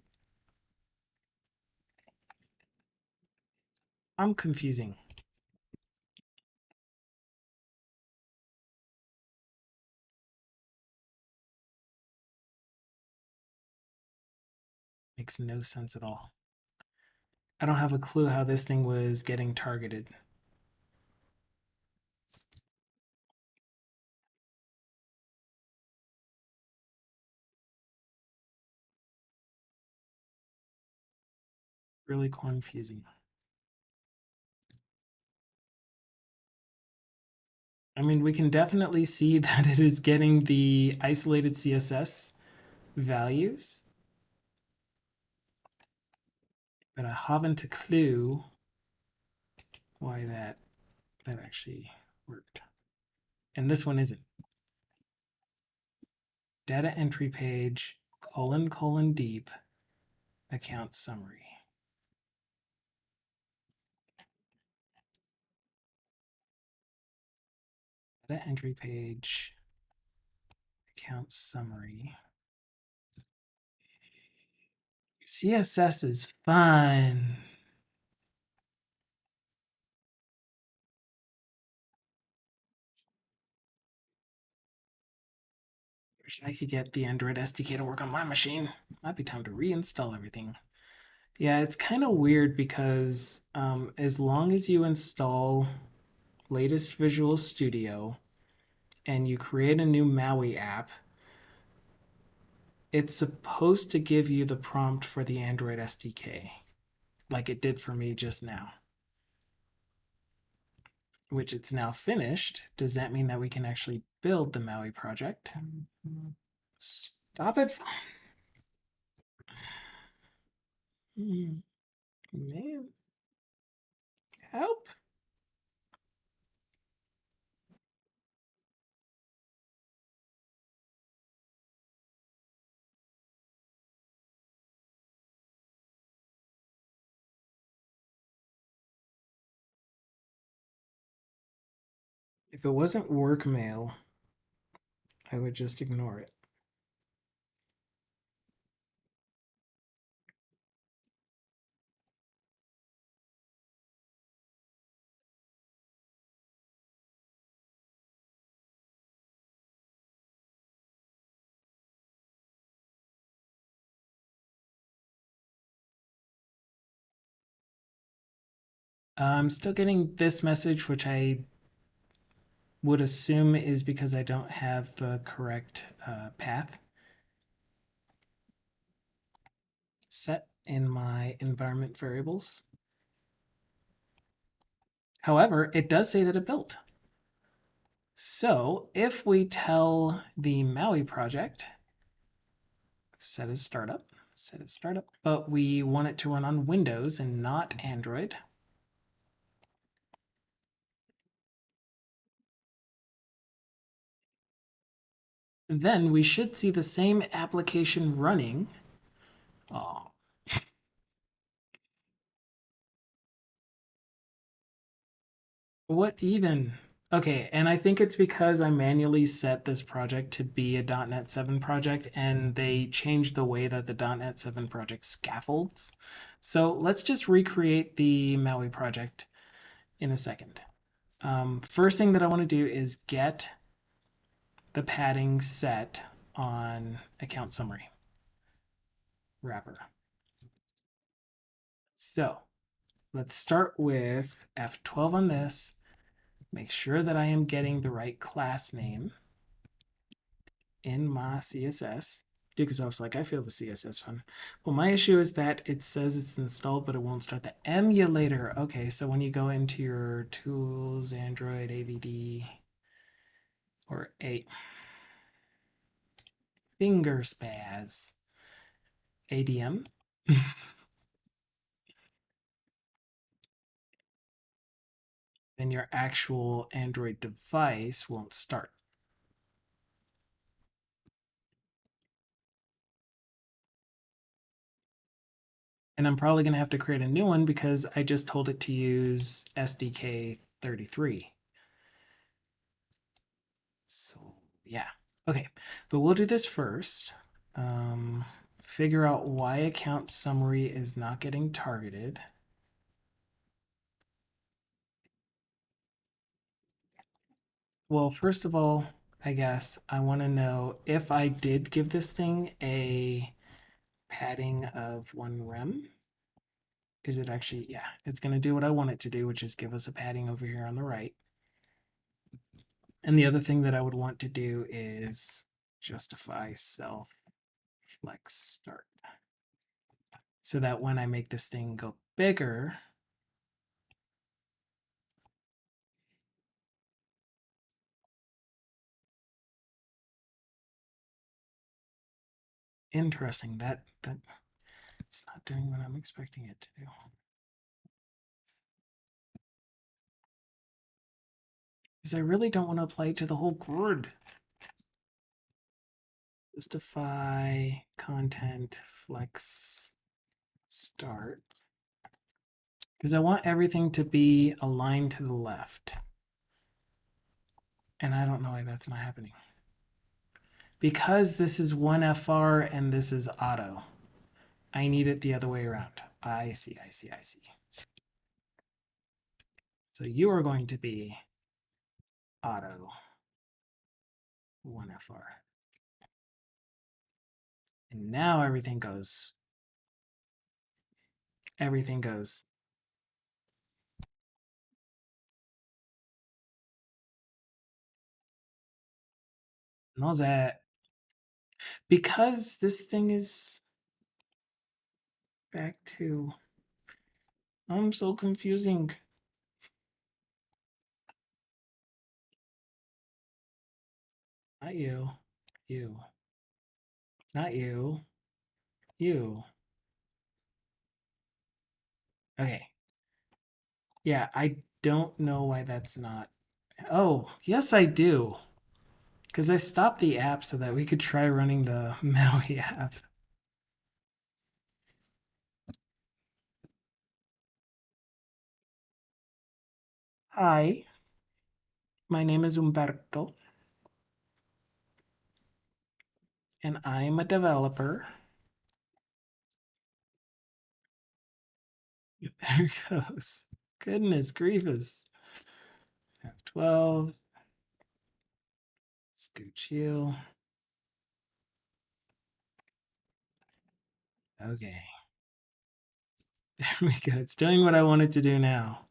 I'm confusing. Makes no sense at all. I don't have a clue how this thing was getting targeted. Really confusing. I mean, we can definitely see that it is getting the isolated CSS values, but I haven't a clue why that actually worked. And this one isn't. Data entry page, : deep, account summary. Data entry page, account summary. CSS is fun. Wish I could get the Android SDK to work on my machine. Might be time to reinstall everything. Yeah, it's kind of weird because as long as you install latest Visual Studio and you create a new MAUI app, it's supposed to give you the prompt for the Android SDK, like it did for me just now, which it's now finished. Does that mean that we can actually build the MAUI project? Stop it. Man, help. If it wasn't work mail, I would just ignore it. I'm still getting this message, which I would assume is because I don't have the correct path set in my environment variables. However, it does say that it built. So if we tell the MAUI project, set as startup, but we want it to run on Windows and not Android, then we should see the same application running. Oh, what even? Okay, and I think it's because I manually set this project to be a .NET 7 project, and they changed the way that the .NET 7 project scaffolds. So let's just recreate the MAUI project in a second. First thing that I want to do is get the padding set on account summary wrapper. So let's start with F12 on this. Make sure that I am getting the right class name in my CSS. Because I was like, I feel the CSS fun. Well, my issue is that it says it's installed, but it won't start the emulator. Okay, so when you go into your tools, Android, AVD, or a finger spaz, ADM, then your actual Android device won't start. And I'm probably going to have to create a new one because I just told it to use SDK 33. So, yeah. Okay, but we'll do this first. Um, Figure out why account summary is not getting targeted. Well, first of all, I guess I want to know if I did give this thing a padding of 1 rem. Is it actually, yeah, it's going to do what I want it to do, which is give us a padding over here on the right. And the other thing that I would want to do is justify self flex start. So that when I make this thing go bigger, interesting, that it's not doing what I'm expecting it to do. Because I really don't want to apply it to the whole grid. Justify content flex start. Because I want everything to be aligned to the left. And I don't know why that's not happening. Because this is 1FR and this is auto, I need it the other way around. I see. So you are going to be auto 1FR. And now everything goes Everything goes. No, that because this thing is back to. I'm so confusing. Not you. You. Not you. You. Okay. Yeah, I don't know why that's not. Oh, yes, I do. Because I stopped the app so that we could try running the MAUI app. Hi, my name is Umberto, and I'm a developer. There it goes. Goodness grievous. F12. Scooch you. Okay. There we go. It's doing what I want it to do now.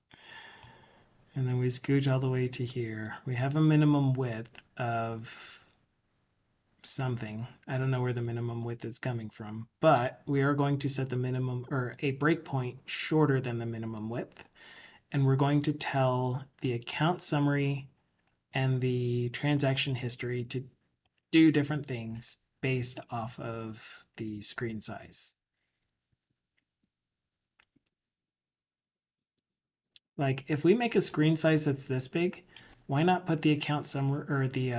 And then we scooch all the way to here. We have a minimum width of something. I don't know where the minimum width is coming from, but we are going to set the minimum or a breakpoint shorter than the minimum width. And we're going to tell the account summary and the transaction history to do different things based off of the screen size. Like if we make a screen size that's this big, why not put the account summary or the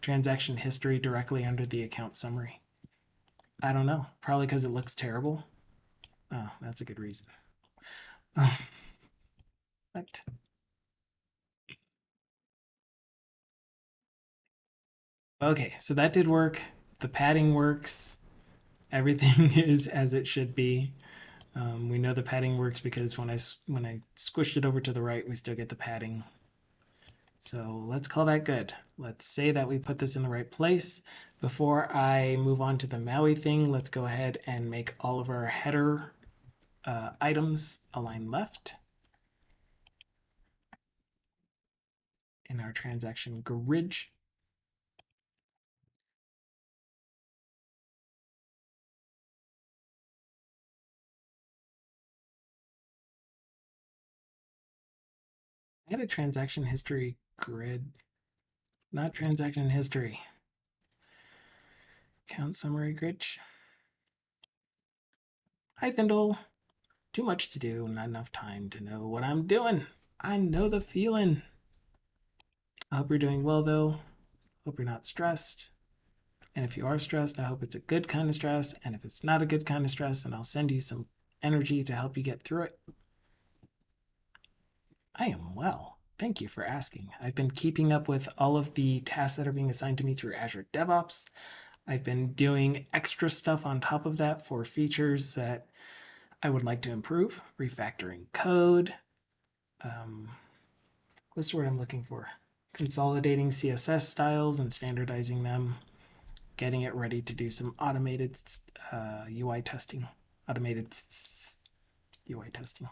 transaction history directly under the account summary? I don't know. Probably because it looks terrible. Oh, that's a good reason. What? Okay, so that did work. The padding works. Everything is as it should be. We know the padding works because when I squished it over to the right, we still get the padding. So let's call that good. Let's say that we put this in the right place. Before I move on to the MAUI thing, let's go ahead and make all of our header items align left in our transaction grid. I had a transaction history grid, not transaction history. Count summary grid. Hi, Thindle. Too much to do, not enough time to know what I'm doing. I know the feeling. I hope you're doing well, though. Hope you're not stressed. And if you are stressed, I hope it's a good kind of stress. And if it's not a good kind of stress, then I'll send you some energy to help you get through it. I am well. Thank you for asking. I've been keeping up with all of the tasks that are being assigned to me through Azure DevOps. I've been doing extra stuff on top of that for features that I would like to improve, refactoring code. What's the word I'm looking for? Consolidating CSS styles and standardizing them, getting it ready to do some automated UI testing. Automated UI testing.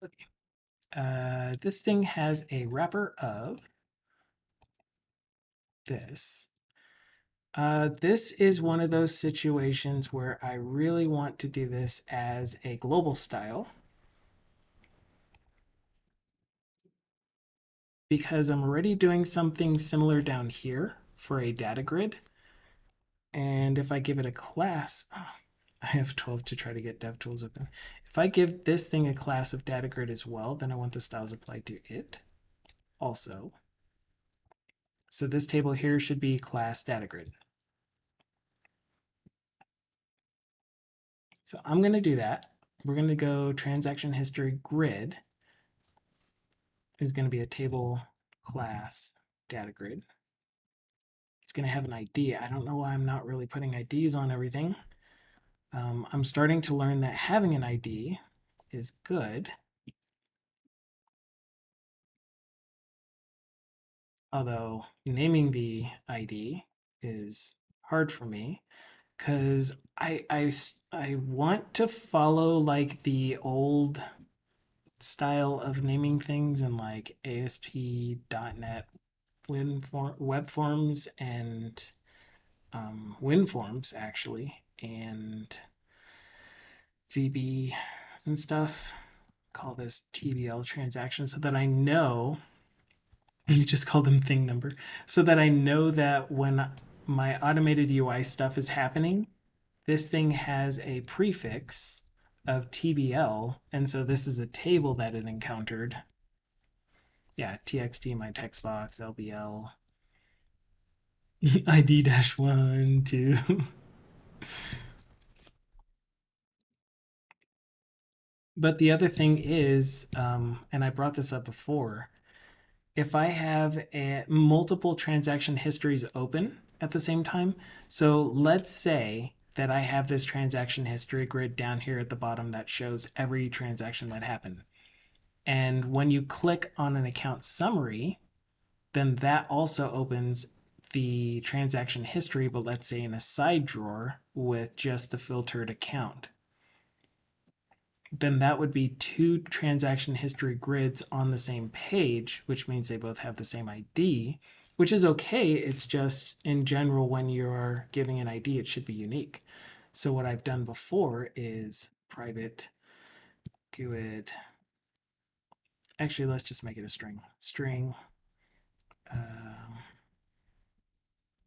Okay. This thing has a wrapper of this. This is one of those situations where I really want to do this as a global style because I'm already doing something similar down here for a data grid. And if I give it a class, I have 12 to try to get DevTools open. If I give this thing a class of data grid as well, then I want the styles applied to it also. So this table here should be class data grid. So I'm going to do that. We're going to go transaction history grid is going to be a table class data grid. It's going to have an ID. I don't know why I'm not really putting IDs on everything. I'm starting to learn that having an ID is good. Although naming the ID is hard for me because I want to follow like the old style of naming things in like ASP.NET web forms and WinForms actually, and VB and stuff. Call this TBL transaction so that I know. You just call them thing number, so that I know that when my automated UI stuff is happening, this thing has a prefix of TBL, and so this is a table that it encountered. Yeah, TXT, my text box, LBL, ID dash one, two. But the other thing is, and I brought this up before, if I have multiple transaction histories open at the same time, so let's say that I have this transaction history grid down here at the bottom that shows every transaction that happened. And when you click on an account summary, then that also opens the transaction history, but let's say in a side drawer with just the filtered account. Then that would be two transaction history grids on the same page, which means they both have the same ID, which is okay. It's just in general, when you're giving an ID, it should be unique. So what I've done before is private GUID. Actually, let's just make it a string. String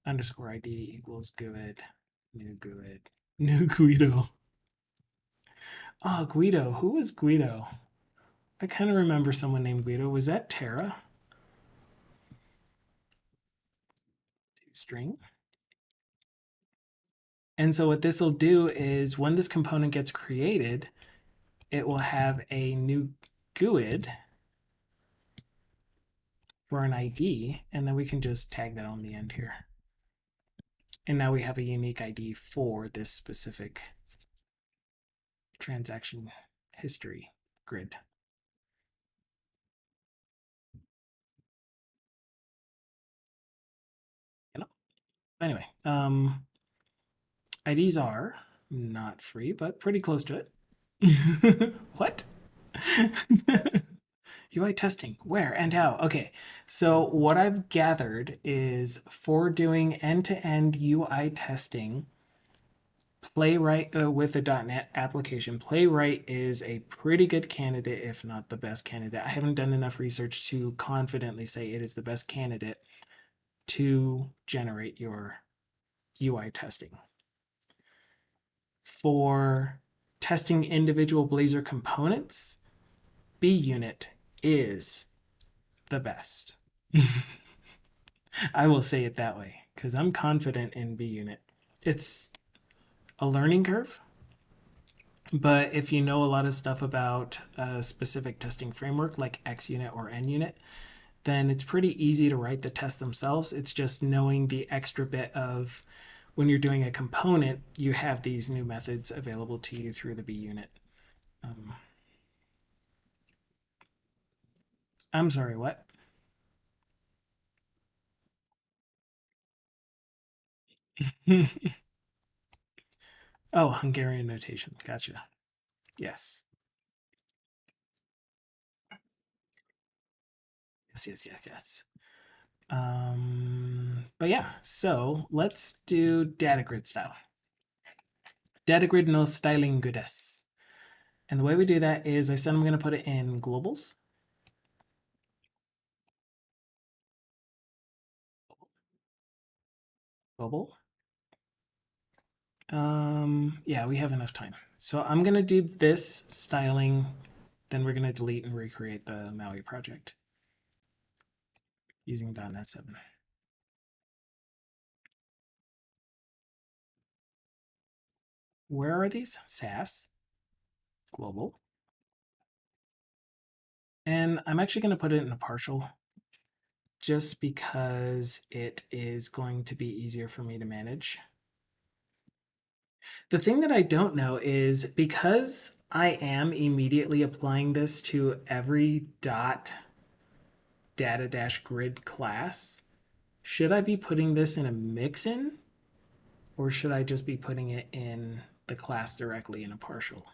underscore ID equals GUID, new GUID, new Guido. Oh, Guido. Who was Guido? I kind of remember someone named Guido. Was that Tara? String. And so what this will do is when this component gets created, it will have a new GUID for an ID, and then we can just tag that on the end here. And now we have a unique ID for this specific transaction history grid. You know? Anyway, IDs are not free, but pretty close to it. What? UI testing, where and how? Okay, so what I've gathered is for doing end-to-end UI testing, Playwright with the .NET application, Playwright is a pretty good candidate, if not the best candidate. I haven't done enough research to confidently say it is the best candidate to generate your UI testing. For testing individual Blazor components, BUnit is the best. I will say it that way because I'm confident in BUnit. It's a learning curve, but if you know a lot of stuff about a specific testing framework like XUnit or NUnit, then it's pretty easy to write the tests themselves. It's just knowing the extra bit of when you're doing a component, you have these new methods available to you through the BUnit. I'm sorry, what? Oh, Hungarian notation. Gotcha. Yes. Yes. But yeah, so let's do data grid style. Data grid no styling goodness. And the way we do that is I said I'm going to put it in globals. Global. Yeah, we have enough time. So I'm going to do this styling, then we're going to delete and recreate the MAUI project using .NET 7. Where are these? SAS, global. And I'm actually going to put it in a partial just because it is going to be easier for me to manage. The thing that I don't know is because I am immediately applying this to every dot data-grid class, should I be putting this in a mixin, or should I just be putting it in the class directly in a partial?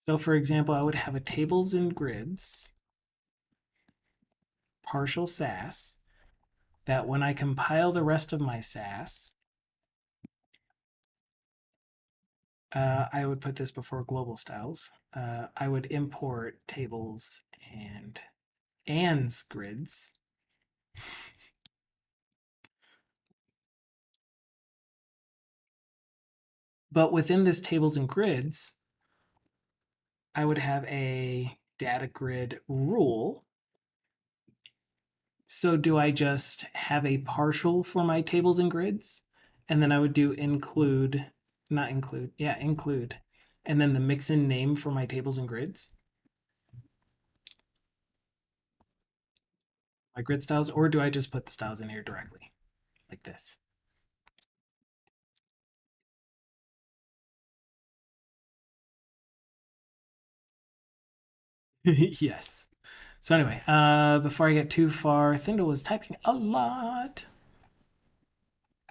So for example, I would have a tables and grids partial SAS that when I compile the rest of my SAS, I would put this before global styles. I would import tables and ands grids. But within this tables and grids, I would have a data grid rule. So do I just have a partial for my tables and grids? And then I would do include, not include, yeah, include. And then the mix-in name for my tables and grids, my grid styles, or do I just put the styles in here directly, like this? Yes. So anyway, before I get too far, Thindle was typing a lot.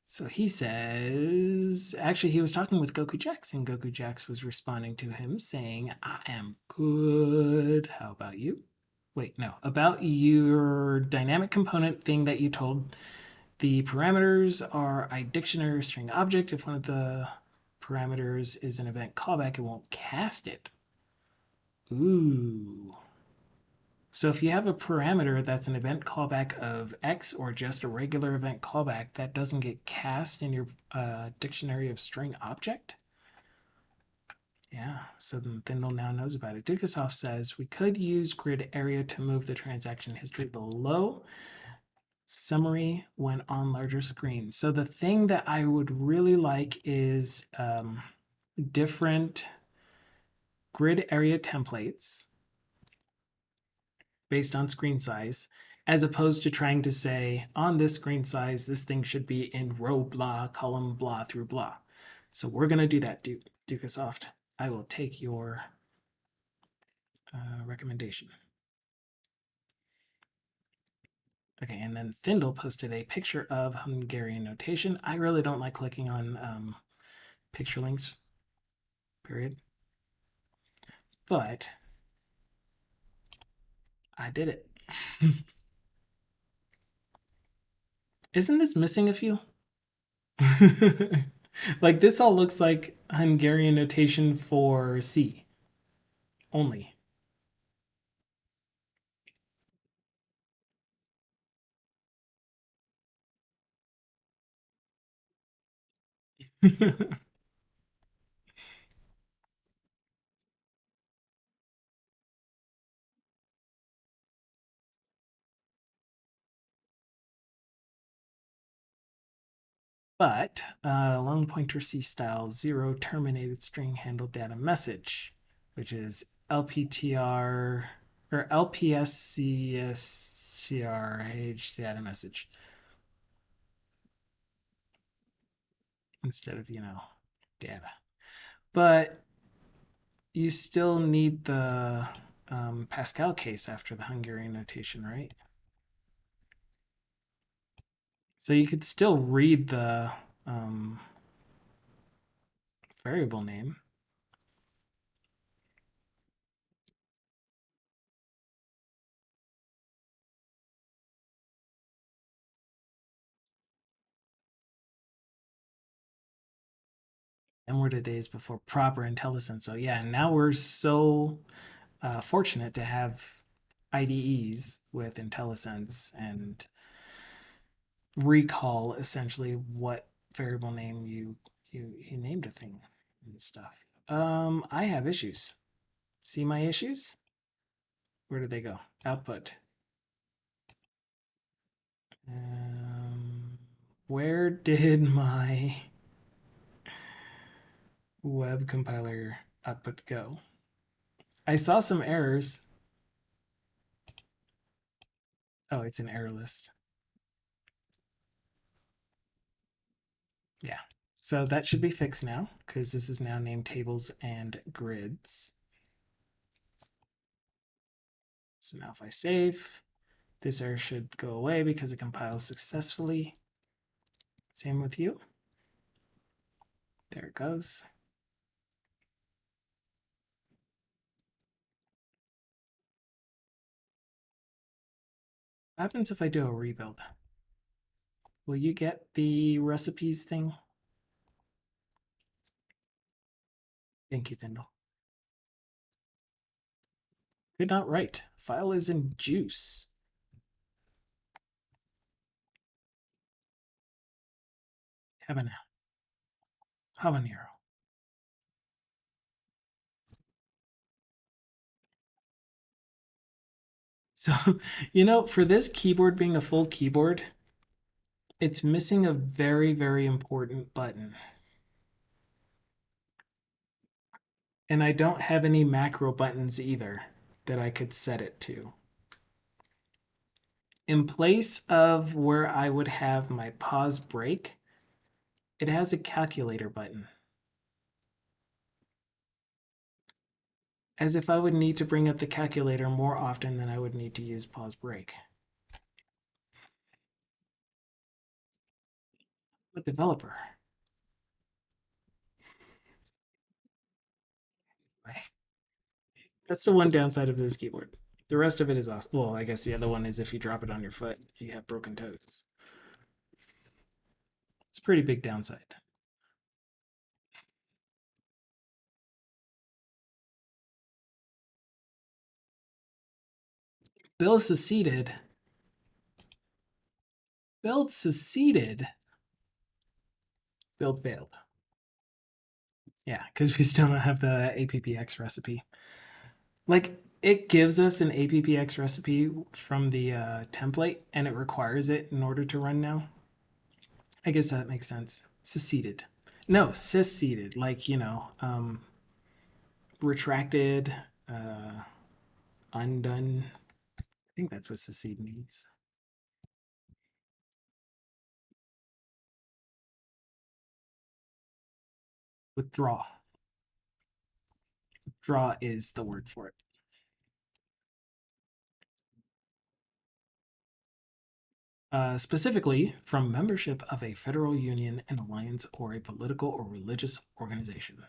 So he says, actually, he was talking with Goku Jax, and Goku Jax was responding to him saying, I am good. How about you? Wait, no, about your dynamic component thing that you told. The parameters are a dictionary string object. If one of the parameters is an event callback, it won't cast it. Ooh. So if you have a parameter that's an event callback of X or just a regular event callback, that doesn't get cast in your dictionary of string object. Yeah, so then Thindle now knows about it. Dukasoft says we could use grid area to move the transaction history below summary when on larger screens. So the thing that I would really like is different grid area templates based on screen size, as opposed to trying to say on this screen size, this thing should be in row blah, column blah through blah. So we're going to do that, Dukasoft. I will take your recommendation. Okay, and then Thindle posted a picture of Hungarian notation. I really don't like clicking on picture links, period. But I did it. Isn't this missing a few? Like this all looks like Hungarian notation for C only. But long pointer C style 0 terminated string handle data message, which is LPTR or LPSCSCRH data message instead of, data. But you still need the Pascal case after the Hungarian notation, right? So you could still read the variable name. And were the days before proper IntelliSense. So yeah, now we're so fortunate to have IDEs with IntelliSense and recall essentially what variable name you named a thing and stuff. I have issues. See my issues? Where did they go? Output. Um, where did my web compiler output go? I saw some errors. Oh, it's an error list. Yeah. So that should be fixed now because this is now named tables and grids. So now if I save, this error should go away because it compiles successfully. Same with you. There it goes. What happens if I do a rebuild? Will you get the recipes thing? Thank you, Thindle. Could not write. File is in juice. Habanero. So, for this keyboard being a full keyboard, it's missing a very, very important button. And I don't have any macro buttons either that I could set it to. In place of where I would have my pause break, it has a calculator button. As if I would need to bring up the calculator more often than I would need to use pause break. I'm a developer. That's the one downside of this keyboard. The rest of it is awesome. Well, I guess the other one is if you drop it on your foot, you have broken toes. It's a pretty big downside. Build seceded. Build seceded. Build failed. Yeah, because we still don't have the APPX recipe. Like, it gives us an APPX recipe from the template, and it requires it in order to run now. I guess that makes sense. Seceded. No, seceded. Like, retracted, undone. I think that's what secede means. Withdraw. Withdraw is the word for it. Specifically from membership of a federal union, an alliance, or a political or religious organization.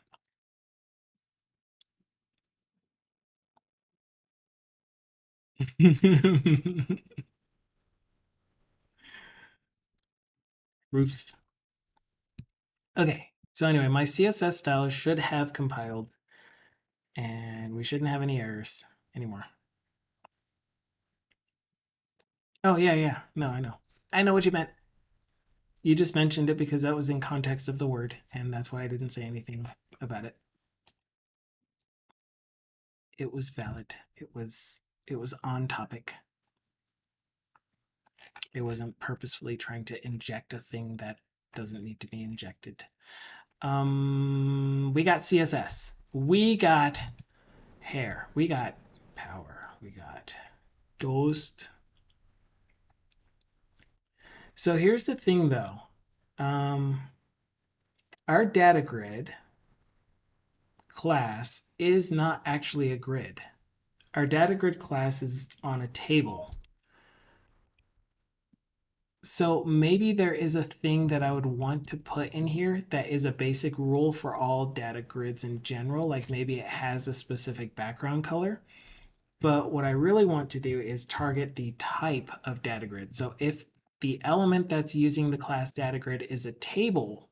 Ruth. Okay, so anyway, my CSS style should have compiled, and we shouldn't have any errors anymore. Oh, yeah, yeah. No, I know. I know what you meant. You just mentioned it because that was in context of the word, and that's why I didn't say anything about it. It was valid. It was on topic. It wasn't purposefully trying to inject a thing that doesn't need to be injected. We got CSS. We got hair. We got power. We got ghost. So here's the thing though. Our data grid class is not actually a grid. Our data grid class is on a table. So maybe there is a thing that I would want to put in here that is a basic rule for all data grids in general. Like maybe it has a specific background color. But what I really want to do is target the type of data grid. So if the element that's using the class data grid is a table,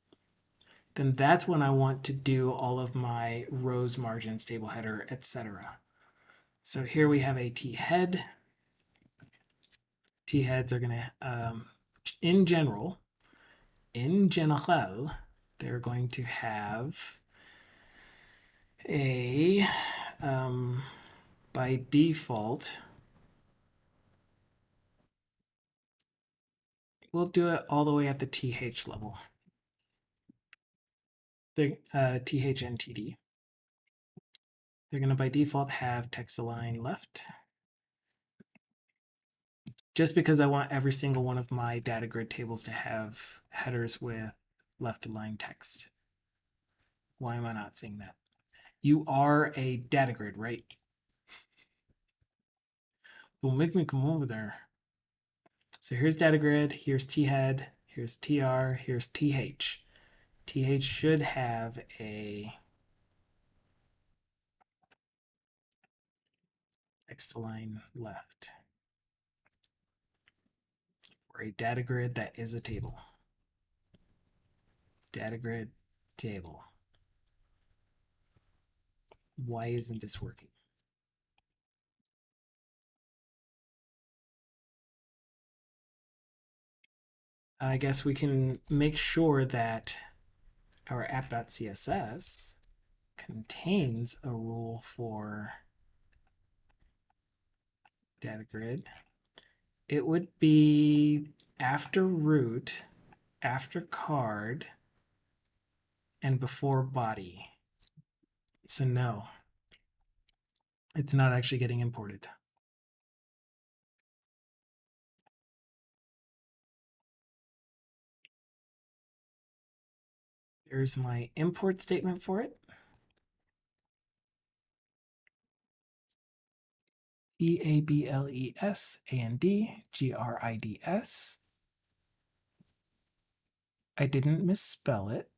then that's when I want to do all of my rows, margins, table header, etc. So here we have a T head. T heads are going to, in general, they're going to have a, by default, we'll do it all the way at the TH level. The TH and TD. They're going to by default have text align left. Just because I want every single one of my data grid tables to have headers with left align text. Why am I not seeing that? You are a data grid, right? Don't make me come over there. So here's data grid, here's T head, here's TR, here's TH. TH should have a text line left, or a data grid that is a table. Data grid table. Why isn't this working? I guess we can make sure that our app.css contains a rule for data grid. It would be after root, after card, and before body. So no, it's not actually getting imported. There's my import statement for it. EABLESANDGRIDS. I didn't misspell it.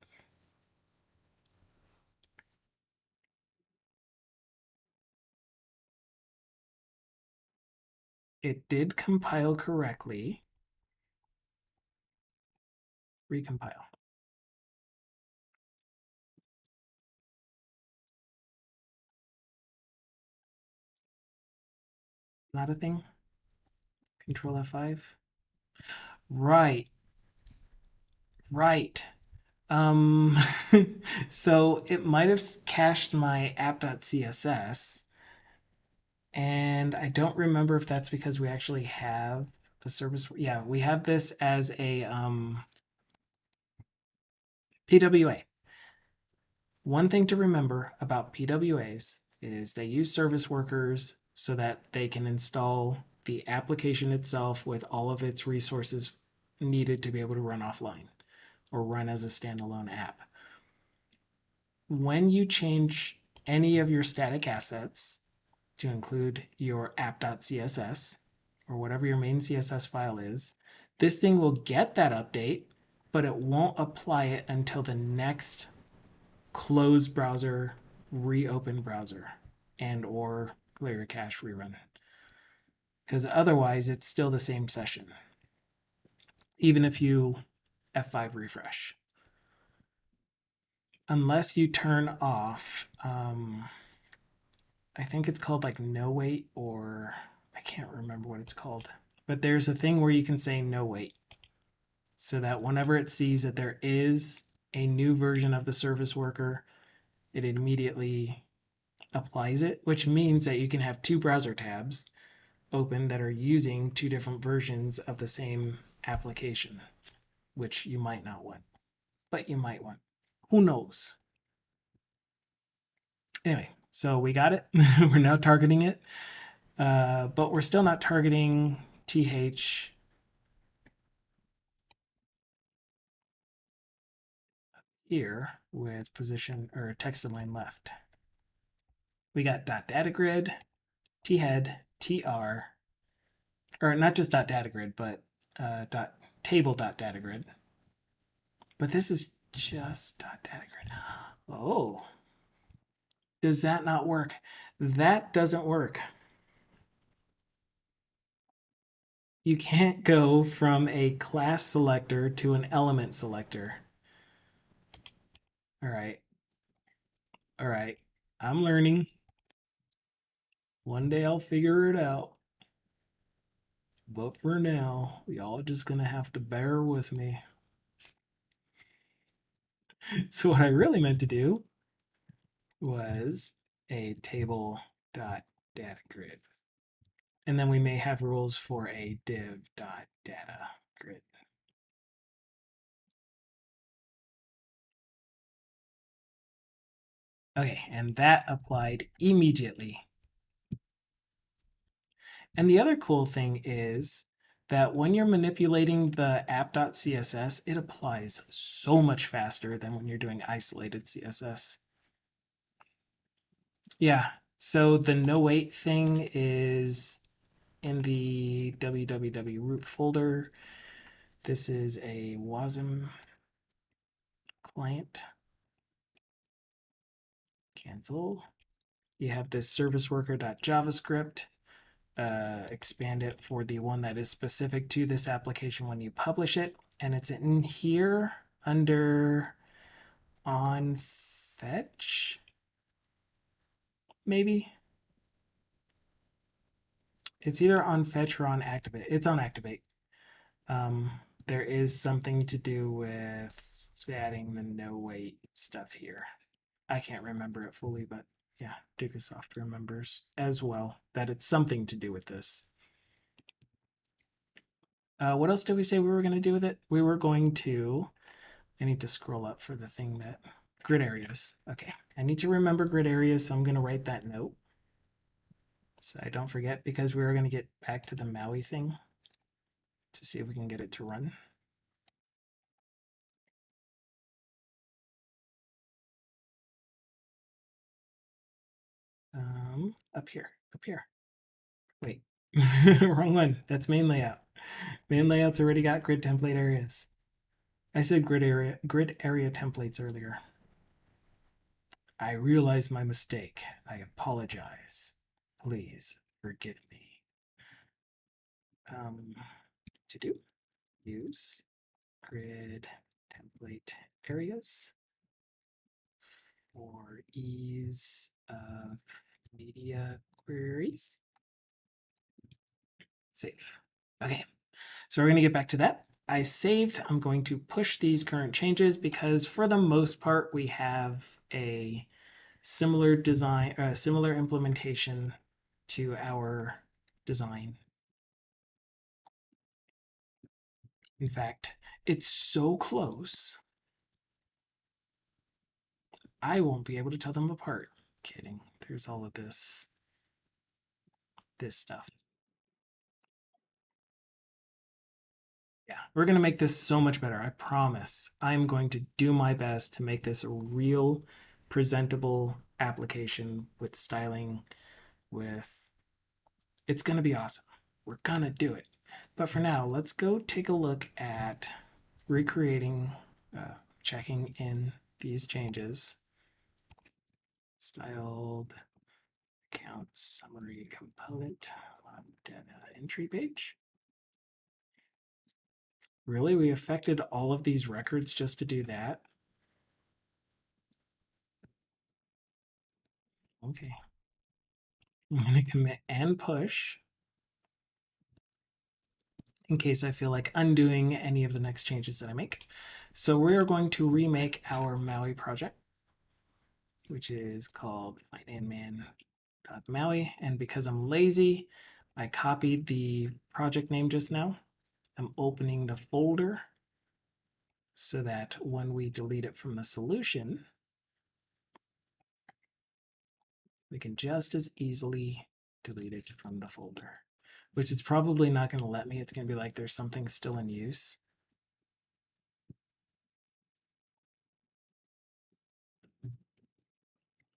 It did compile correctly. Recompile. Not a thing. Control F5. Right. Right. Um, so it might have cached my app.css, and I don't remember if that's because we actually have a service. Yeah, we have this as a PWA. One thing to remember about PWAs is they use service workers so that they can install the application itself with all of its resources needed to be able to run offline or run as a standalone app. When you change any of your static assets to include your app.css or whatever your main CSS file is, this thing will get that update, but it won't apply it until the next close browser, reopen browser, and or clear cache rerun. Because otherwise, it's still the same session, even if you F5 refresh. Unless you turn off, I think it's called like no wait, or I can't remember what it's called. But there's a thing where you can say no wait, so that whenever it sees that there is a new version of the service worker, it immediately applies it, which means that you can have two browser tabs open that are using two different versions of the same application, which you might not want, but you might want. Who knows? Anyway, so we got it. We're now targeting it, but we're still not targeting TH here with position or text align left. We got data grid, T head, TR, or not just data grid, but table.data grid. But this is just data grid. Oh, does that not work? That doesn't work. You can't go from a class selector to an element selector. All right. All right. I'm learning. One day I'll figure it out. But for now, y'all just gonna have to bear with me. So what I really meant to do was a table.data grid. And then we may have rules for a div.data grid. Okay, and that applied immediately. And the other cool thing is that when you're manipulating the app.css, it applies so much faster than when you're doing isolated CSS. Yeah, so the no wait thing is in the www root folder. This is a WASM client. Cancel. You have this service worker.javascript. Expand it for the one that is specific to this application when you publish it. And it's in here under on fetch, maybe. It's either on fetch or on activate. It's on activate. There is something to do with adding the no wait stuff here. I can't remember it fully, but yeah, Dukasoft remembers as well that it's something to do with this. What else did we say we were going to do with it? We were going to, I need to scroll up for the thing that, grid areas. Okay, I need to remember grid areas, so I'm going to write that note so I don't forget, because we were going to get back to the MAUI thing to see if we can get it to run. Up here. Wait, wrong one. That's main layout. Main layout's already got grid template areas. I said grid area templates earlier. I realize my mistake. I apologize. Please forgive me. To do, use grid template areas for ease of media queries. Save. Okay, so we're going to get back to that. I saved. I'm going to push these current changes because for the most part we have a similar design, similar implementation to our design. In fact, it's so close, I won't be able to tell them apart. Kidding. There's all of this stuff. Yeah, we're going to make this so much better. I promise. I'm going to do my best to make this a real presentable application with styling, with it's going to be awesome. We're going to do it. But for now, let's go take a look at recreating, checking in these changes. Styled account summary component on data entry page. Really? We affected all of these records just to do that? Okay. I'm going to commit and push in case I feel like undoing any of the next changes that I make. So we're going to remake our MAUI project, which is called findandman.maui. And because I'm lazy, I copied the project name just now. I'm opening the folder so that when we delete it from the solution, we can just as easily delete it from the folder, which it's probably not going to let me. It's going to be like there's something still in use.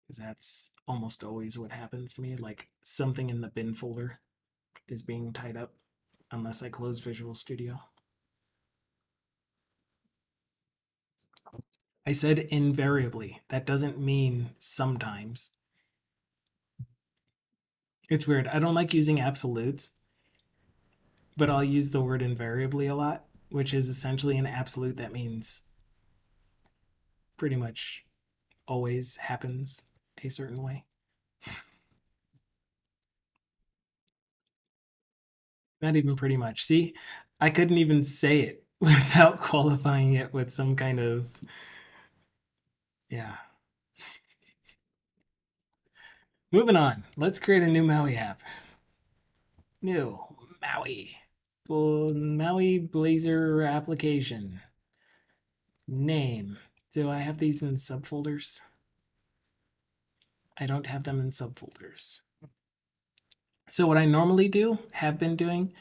Because that's almost always what happens to me. Like something in the bin folder is being tied up unless I close Visual Studio. I said invariably. That doesn't mean sometimes. It's weird. I don't like using absolutes, but I'll use the word invariably a lot, which is essentially an absolute that means pretty much always happens a certain way. Not even pretty much. See, I couldn't even say it without qualifying it with some kind of, yeah. Moving on. Let's create a new MAUI app. New MAUI. MAUI Blazor application. Name. Do I have these in subfolders? I don't have them in subfolders. So what I normally do, have been doing,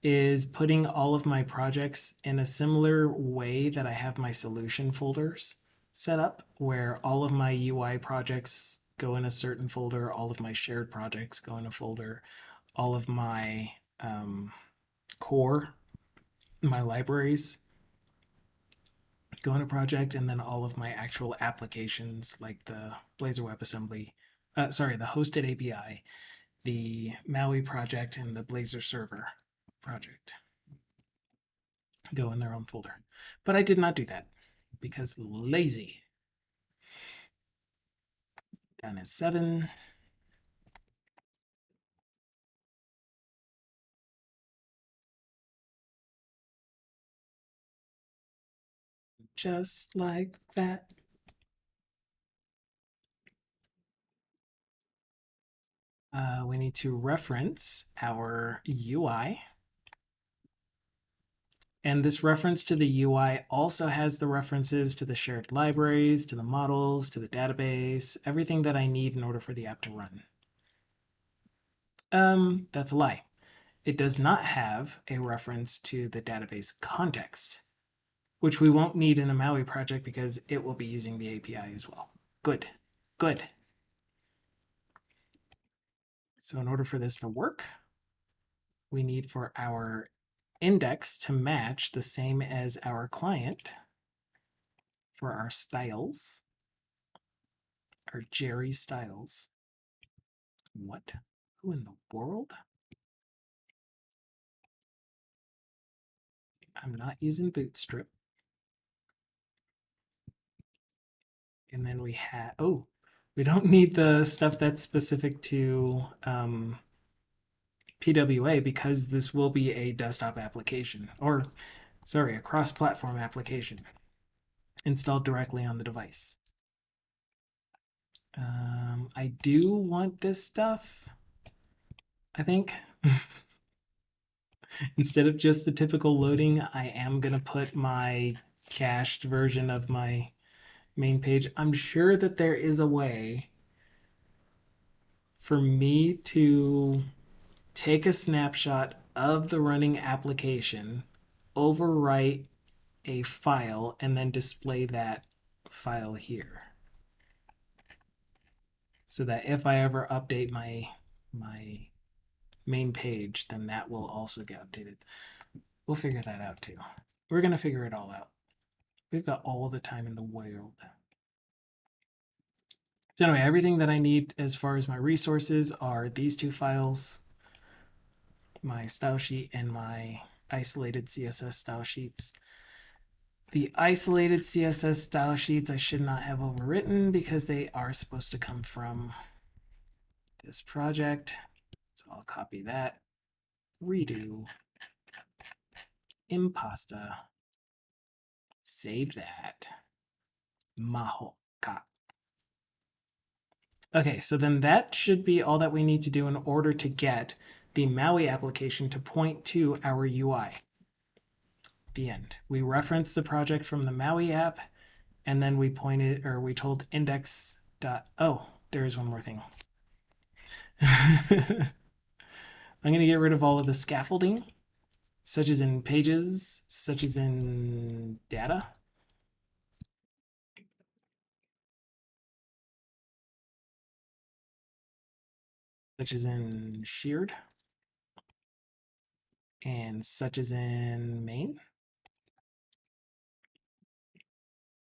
is putting all of my projects in a similar way that I have my solution folders set up, where all of my UI projects go in a certain folder, all of my shared projects go in a folder, all of my core, my libraries go in a project, and then all of my actual applications like the Blazor WebAssembly, the hosted API, the MAUI project, and the Blazor server project go in their own folder. But I did not do that because lazy. Down at 7. Just like that. We need to reference our UI. And this reference to the UI also has the references to the shared libraries, to the models, to the database, everything that I need in order for the app to run. That's a lie. It does not have a reference to the database context, which we won't need in a MAUI project because it will be using the API as well. Good, good. So in order for this to work, we need for our index to match the same as our client for our styles, our Jerry styles. What? Who in the world? I'm not using Bootstrap. And then we have, oh, we don't need the stuff that's specific to PWA because this will be a desktop application, or sorry, a cross-platform application installed directly on the device. I do want this stuff, I think. Instead of just the typical loading, I am going to put my cached version of my main page. I'm sure that there is a way for me to take a snapshot of the running application, overwrite a file, and then display that file here. So that if I ever update my main page, then that will also get updated. We'll figure that out too. We're going to figure it all out. We've got all the time in the world. So anyway, everything that I need as far as my resources are these two files, my style sheet and my isolated CSS style sheets. The isolated CSS style sheets I should not have overwritten because they are supposed to come from this project. So I'll copy that, redo, impasta, save that, mahoka. Okay, so then that should be all that we need to do in order to get the MAUI application to point to our UI. The end. We referenced the project from the MAUI app, and then we pointed, or we told index. Oh, there is one more thing. I'm going to get rid of all of the scaffolding, such as in pages, such as in data. Such as in shared, and such as in main,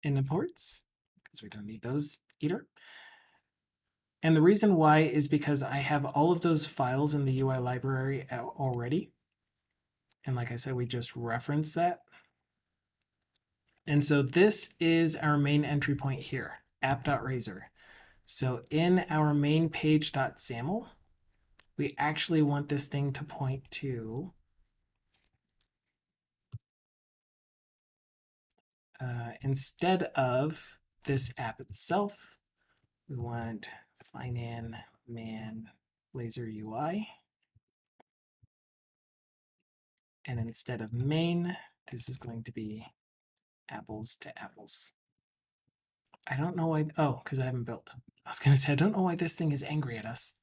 and imports, because we don't need those either. And the reason why is because I have all of those files in the UI library already. And like I said, we just reference that. And so this is our main entry point here, app.razor. So in our main page.saml, we actually want this thing to point to instead of this app itself, we want finan man Blazor UI. And instead of main, this is going to be apples to apples. I don't know why. Oh, because I haven't built. I was going to say, I don't know why this thing is angry at us.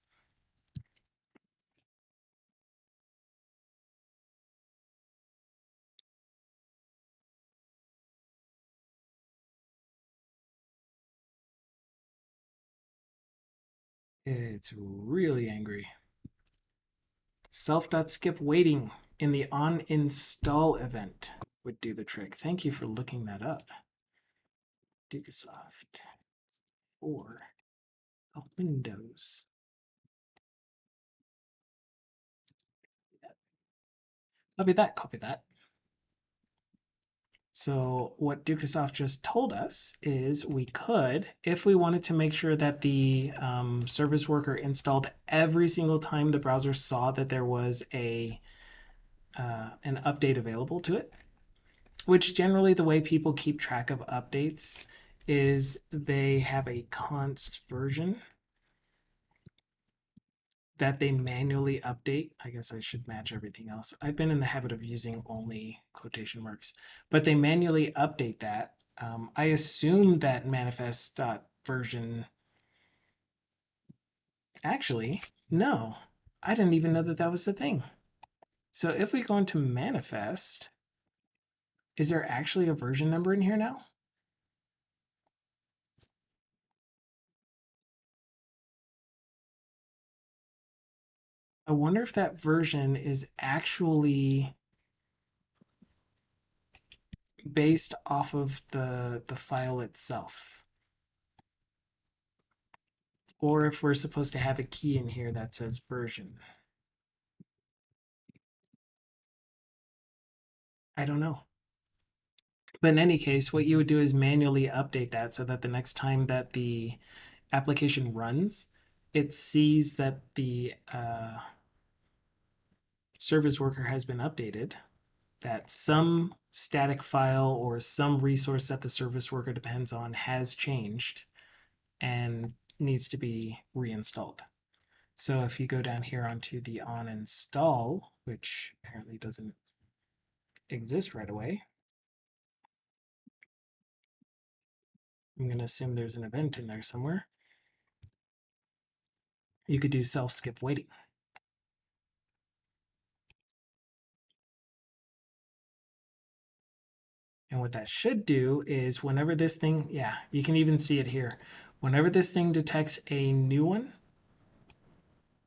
It's really angry. Self.skip waiting in the on install event would do the trick. Thank you for looking that up. Dukesoft or Windows. Copy that, copy that. So what Dukesoft just told us is we could, if we wanted to make sure that the service worker installed every single time the browser saw that there was an update available to it, which generally the way people keep track of updates is they have a const version that they manually update. I guess I should match everything else. I've been in the habit of using only quotation marks, but they manually update that. I assume that manifest version. Actually, no, I didn't even know that that was the thing. So if we go into manifest, is there actually a version number in here now? I wonder if that version is actually based off of the file itself, or if we're supposed to have a key in here that says version. I don't know. But in any case, what you would do is manually update that so that the next time that the application runs, it sees that the service worker has been updated, that some static file or some resource that the service worker depends on has changed and needs to be reinstalled. So if you go down here onto the on install, which apparently doesn't exist right away, I'm going to assume there's an event in there somewhere. You could do self skip waiting. And what that should do is whenever this thing, yeah, you can even see it here. Whenever this thing detects a new one,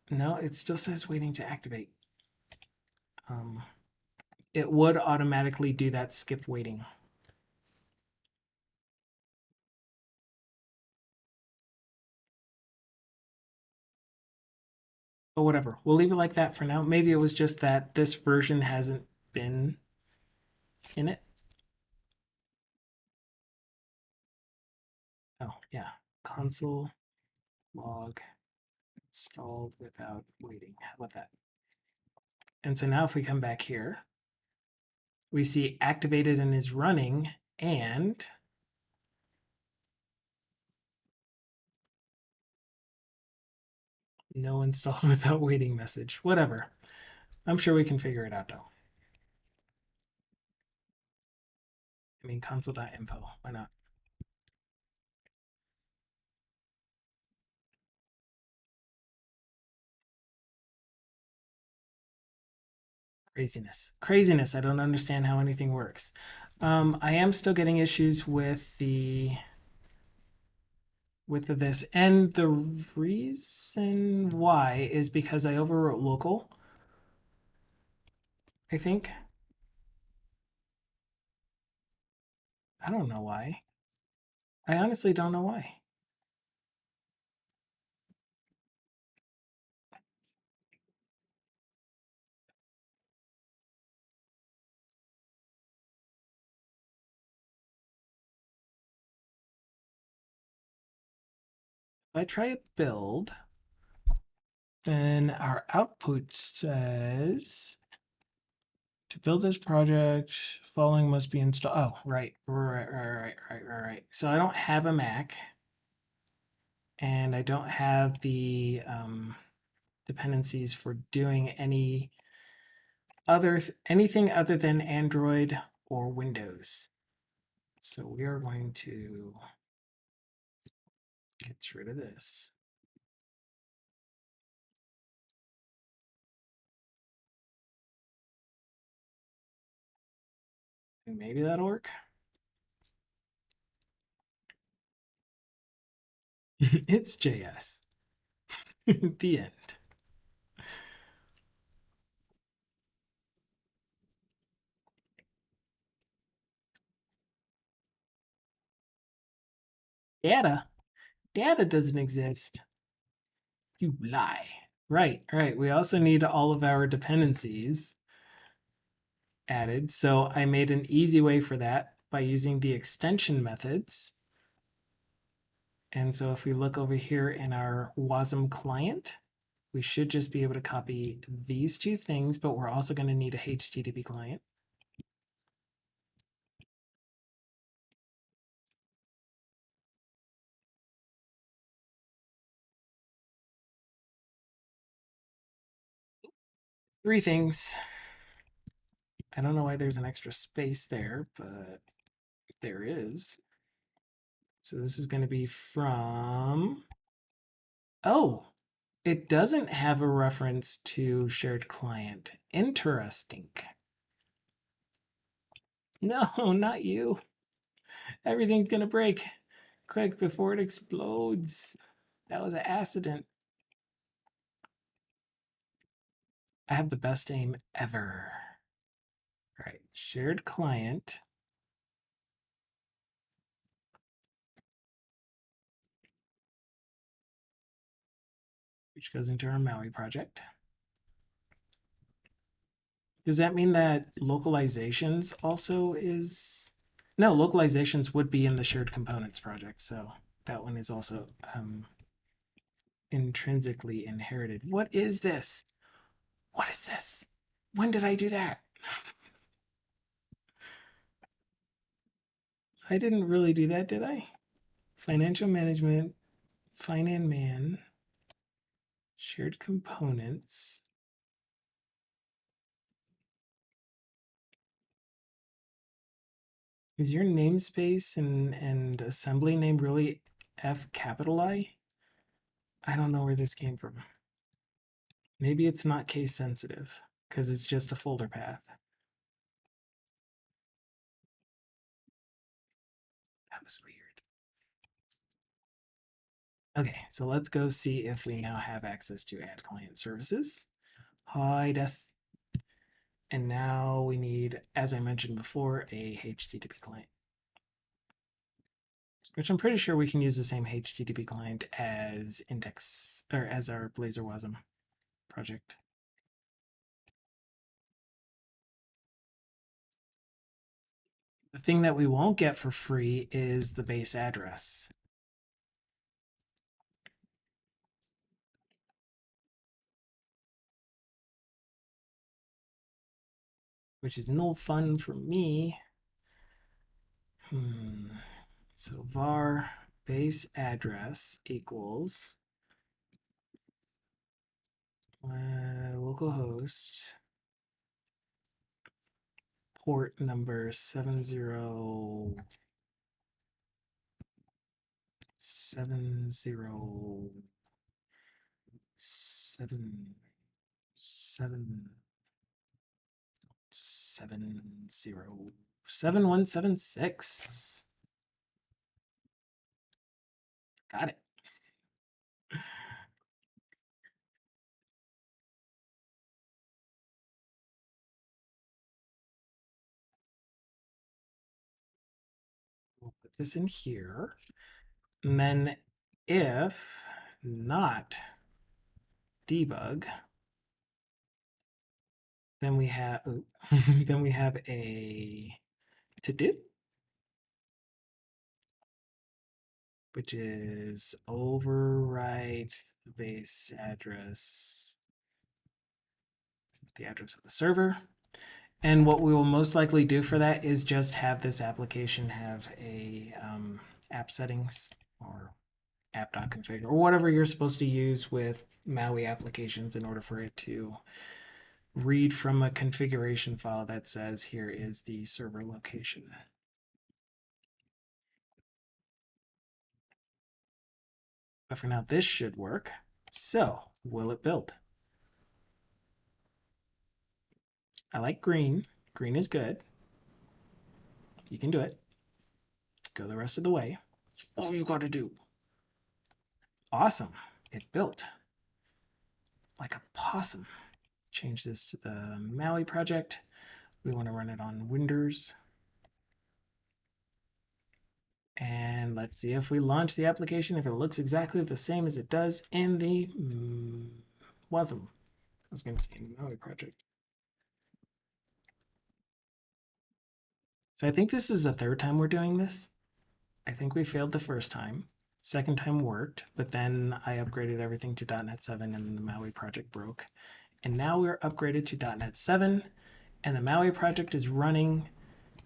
no, it still says waiting to activate. It would automatically do that skip waiting. But whatever, we'll leave it like that for now. Maybe it was just that this version hasn't been in it. Oh, yeah, console log installed without waiting. How about that? And so now if we come back here, we see activated and is running, and no installed without waiting message. Whatever. I'm sure we can figure it out though. I mean, console.info. Why not? Craziness. Craziness. I don't understand how anything works. I am still getting issues with this, and the reason why is because I overwrote local, I think. I don't know why. I honestly don't know why. If I try a build, then our output says to build this project, following must be installed. Oh, right. So I don't have a Mac, and I don't have the dependencies for doing anything other than Android or Windows. So we are going to get rid of this. And maybe that'll work. It's JS. The end. Data. Data doesn't exist. You lie. Right, right. We also need all of our dependencies added. So I made an easy way for that by using the extension methods. And so if we look over here in our WASM client, we should just be able to copy these two things, but we're also going to need a HTTP client. Three things. I don't know why there's an extra space there, but there is. So this is going to be from, oh, it doesn't have a reference to shared client. Interesting. No, not you. Everything's going to break. Quick, before it explodes. That was an accident. I have the best aim ever. All right, shared client. Which goes into our MAUI project. Does that mean that localizations also is? No, localizations would be in the shared components project. So that one is also intrinsically inherited. What is this? What is this? When did I do that? I didn't really do that, did I? Financial management, Finan Man, shared components. Is your namespace and assembly name really F capital I? I don't know where this came from. Maybe it's not case sensitive because it's just a folder path. That was weird. Okay, so let's go see if we now have access to add client services. Hi, des. And now we need, as I mentioned before, a HTTP client, which I'm pretty sure we can use the same HTTP client as index or as our Blazor WASM project. The thing that we won't get for free is the base address. Which is no fun for me. So var base address equals localhost port number 7176. Got it. We'll put this in here. And then if not debug, then we have then we have a to do, which is overwrite the base address, the address of the server. And what we will most likely do for that is just have this application have a app settings or app.config or whatever you're supposed to use with MAUI applications in order for it to read from a configuration file that says here is the server location. But for now, this should work. So, will it build? I like green. Green is good. You can do it. Go the rest of the way. All you got to do. Awesome. It built. Like a possum. Change this to the MAUI project. We want to run it on Windows. And let's see if we launch the application, if it looks exactly the same as it does in the WASM. I was going to say in the MAUI project. So I think this is the third time we're doing this. I think we failed the first time. Second time worked, but then I upgraded everything to .NET 7 and the MAUI project broke. And now we're upgraded to .NET 7 and the MAUI project is running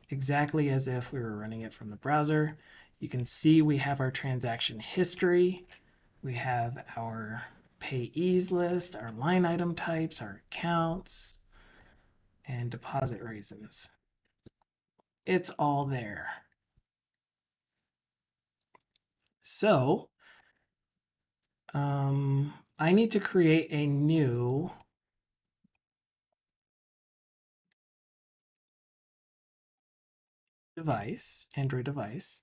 exactly as if we were running it from the browser. You can see we have our transaction history. We have our payees list, our line item types, our accounts, and deposit reasons. It's all there. So I need to create a new device, Android device,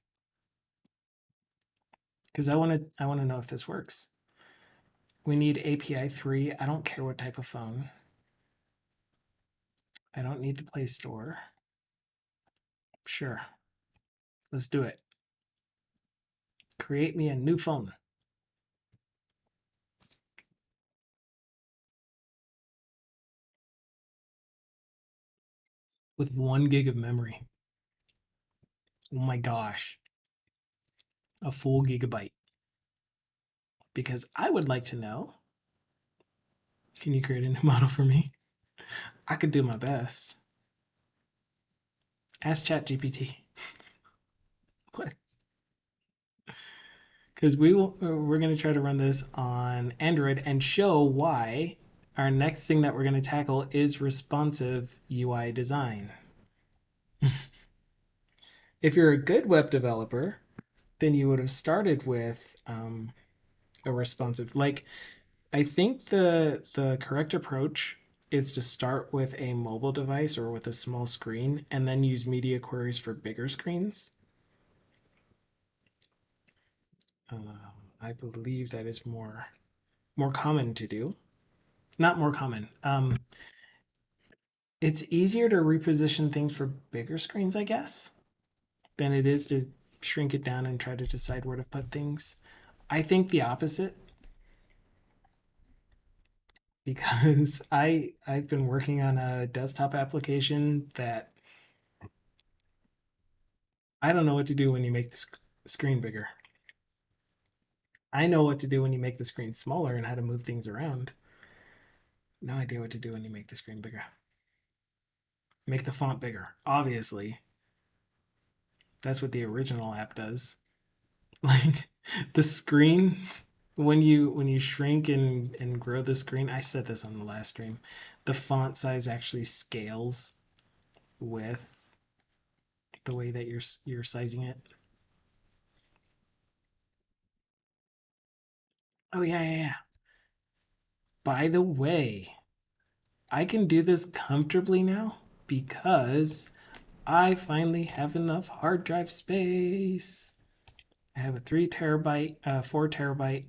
because I want to know if this works. We need API 3. I don't care what type of phone. I don't need the Play Store. Sure. Let's do it. Create me a new phone with 1 gig of memory. Oh my gosh. A full gigabyte. Because I would like to know, can you create a new model for me? I could do my best. Ask ChatGPT. What? Because we're going to try to run this on Android and show why our next thing that we're going to tackle is responsive UI design. If you're a good web developer, then you would have started with a responsive. Like, I think the correct approach is to start with a mobile device or with a small screen and then use media queries for bigger screens. I believe that is more common to do. Not more common. It's easier to reposition things for bigger screens, I guess, than it is to shrink it down and try to decide where to put things. I think the opposite because I've been working on a desktop application that I don't know what to do when you make the screen bigger. I know what to do when you make the screen smaller and how to move things around. No idea what to do when you make the screen bigger. Make the font bigger. Obviously, that's what the original app does. Like the screen when you shrink and grow the screen, I said this on the last stream, the font size actually scales with the way that you're sizing it. Oh yeah, yeah, yeah. By the way, I can do this comfortably now because I finally have enough hard drive space. I have a 3 terabyte, 4 terabyte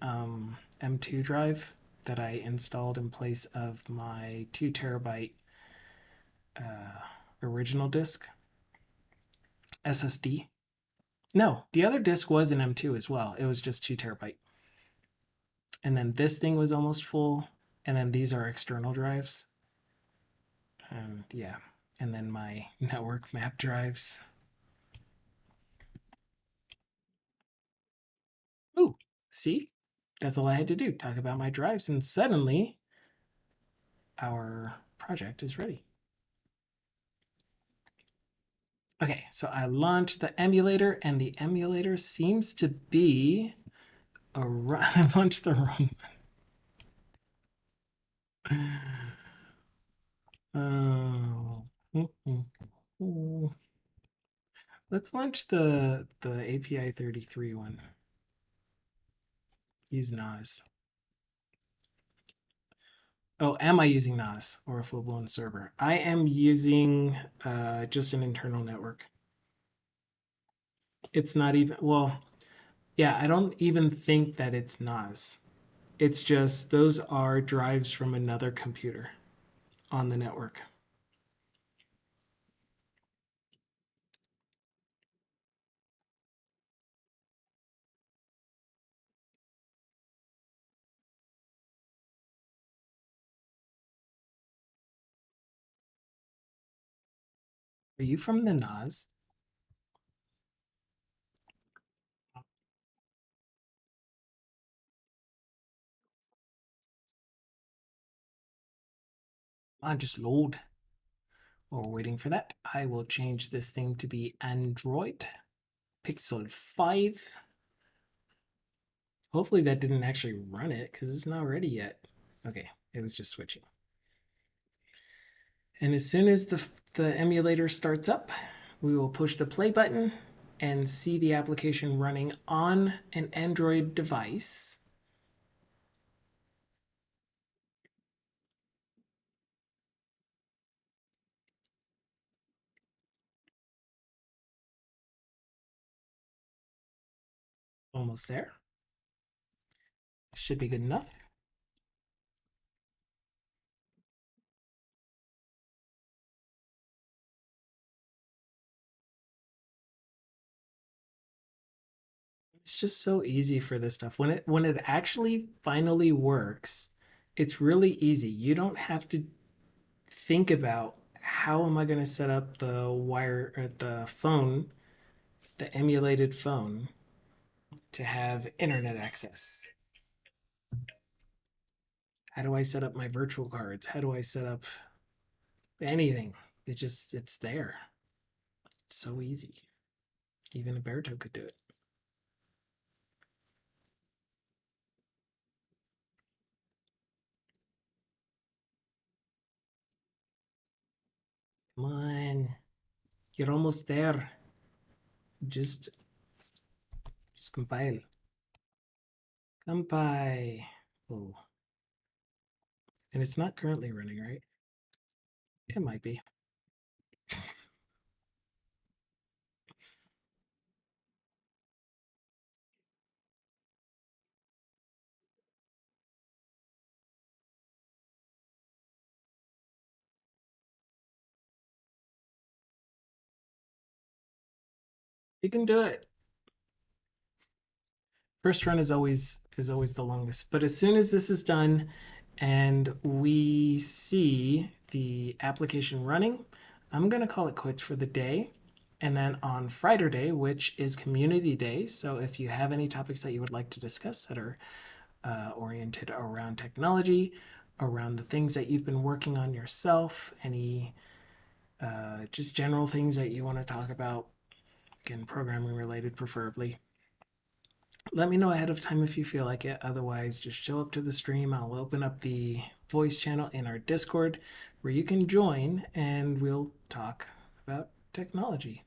M2 drive that I installed in place of my 2 terabyte original disk SSD. No, the other disk was an M2 as well. It was just 2 terabyte. And then this thing was almost full. And then these are external drives. And yeah. And then my network map drives. Ooh, see? That's all I had to do. Talk about my drives. And suddenly our project is ready. Okay, so I launched the emulator, and the emulator seems to be I launched the wrong one. Oh. Let's launch the API 33 one. Use NAS. Oh, am I using NAS or a full-blown server? I am using just an internal network. It's not even, well, yeah, I don't even think that it's NAS. It's just those are drives from another computer on the network. Are you from the Nas? Come on, just load. While we're waiting for that, I will change this thing to be Android Pixel 5. Hopefully that didn't actually run it because it's not ready yet. Okay, it was just switching. And as soon as the emulator starts up, we will push the play button and see the application running on an Android device. Almost there. Should be good enough. It's just so easy for this stuff. When it actually finally works, it's really easy. You don't have to think about how am I going to set up the wire or the phone, the emulated phone to have internet access. How do I set up my virtual cards? How do I set up anything? It's there. It's so easy. Even a Berto could do it. Come on. You're almost there. Just just compile. Compile. Oh. And it's not currently running, right? It might be. You can do it. First run is always the longest. But as soon as this is done and we see the application running, I'm gonna call it quits for the day. And then on Friday, which is Community Day, so if you have any topics that you would like to discuss that are oriented around technology, around the things that you've been working on yourself, any just general things that you want to talk about, again, programming related preferably, let me know ahead of time if you feel like it. Otherwise, just show up to the stream. I'll open up the voice channel in our Discord where you can join and we'll talk about technology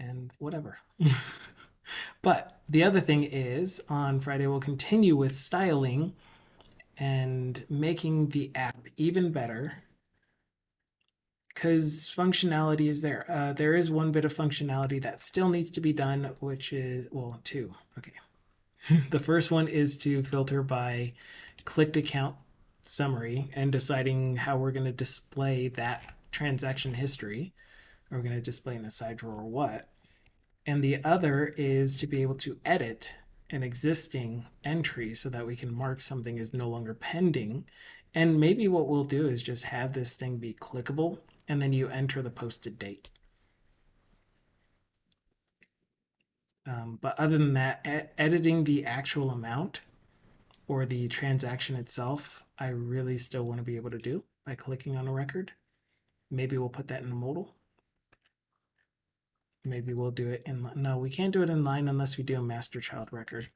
and whatever. But the other thing is, on Friday, we'll continue with styling and making the app even better because functionality is there. There is one bit of functionality that still needs to be done, which is, well, two. Okay. The first one is to filter by clicked account summary and deciding how we're going to display that transaction history. Are we going to display in a side drawer or what? And the other is to be able to edit an existing entry so that we can mark something as no longer pending. And maybe what we'll do is just have this thing be clickable and then you enter the posted date. But other than that, editing the actual amount or the transaction itself, I really still want to be able to do by clicking on a record. Maybe we'll put that in modal. Maybe we'll do it in, no, we can't do it in line unless we do a master child record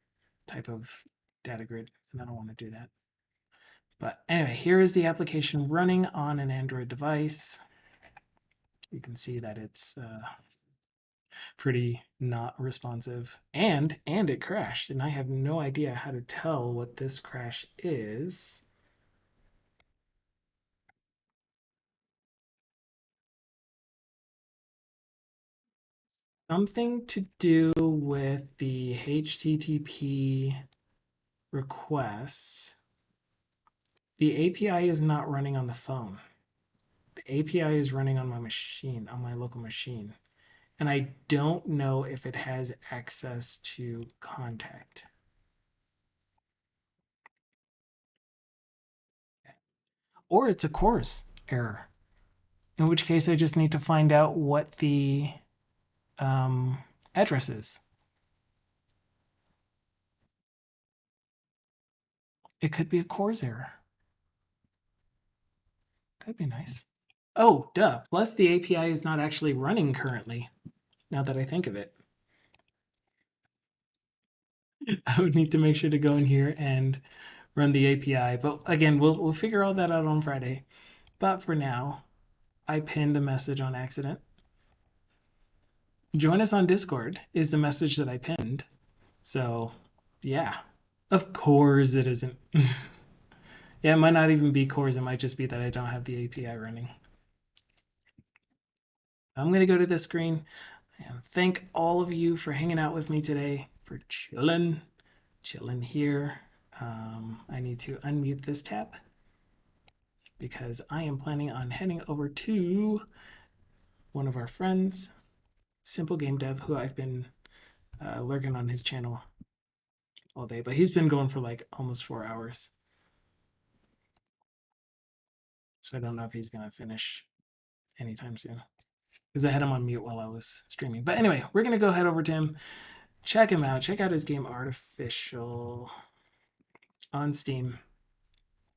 type of data grid, and I don't want to do that. But anyway, here is the application running on an Android device. You can see that it's pretty not responsive, and it crashed, and I have no idea how to tell what this crash is. Something to do with the HTTP request. The API is not running on the phone. The API is running on my machine, on my local machine. And I don't know if it has access to contact. Or it's a CORS error. In which case, I just need to find out what the um, address is. It could be a CORS error. That'd be nice. Oh, duh. Plus, the API is not actually running currently, now that I think of it. I would need to make sure to go in here and run the API. But again, we'll figure all that out on Friday. But for now, I pinned a message on accident. Join us on Discord is the message that I pinned. So, yeah. Of course it isn't. Yeah, it might not even be cores. It might just be that I don't have the API running. I'm going to go to this screen and thank all of you for hanging out with me today, for chilling here. I need to unmute this tab because I am planning on heading over to one of our friends, Simple Game Dev, who I've been lurking on his channel all day, but he's been going for like almost 4 hours. So I don't know if he's going to finish anytime soon because I had him on mute while I was streaming. But anyway, we're going to go head over to him, check him out, check out his game Artificial on Steam.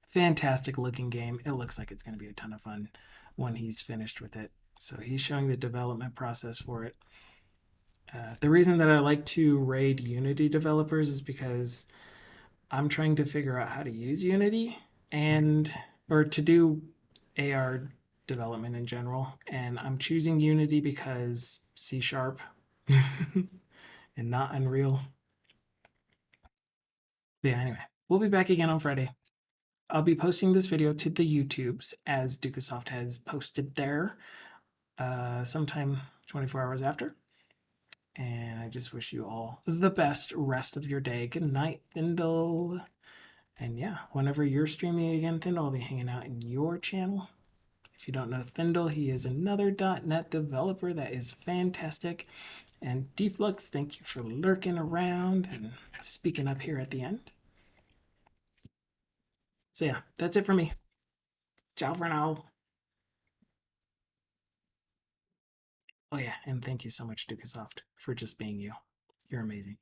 Fantastic looking game. It looks like it's going to be a ton of fun when he's finished with it. So he's showing the development process for it. The reason that I like to raid Unity developers is because I'm trying to figure out how to use Unity and or to do AR development in general, and I'm choosing Unity because C Sharp and not Unreal. But yeah, anyway, we'll be back again on Friday. I'll be posting this video to the YouTubes as Dukasoft has posted there sometime 24 hours after. And I just wish you all the best rest of your day. Good night, Thindle. And yeah, whenever you're streaming again, Thindle will be hanging out in your channel. If you don't know Thindle, he is another .NET developer that is fantastic. And Deflux, thank you for lurking around and speaking up here at the end. So yeah, that's it for me. Ciao for now. Oh yeah, and thank you so much, Dukasoft, for just being you. You're amazing.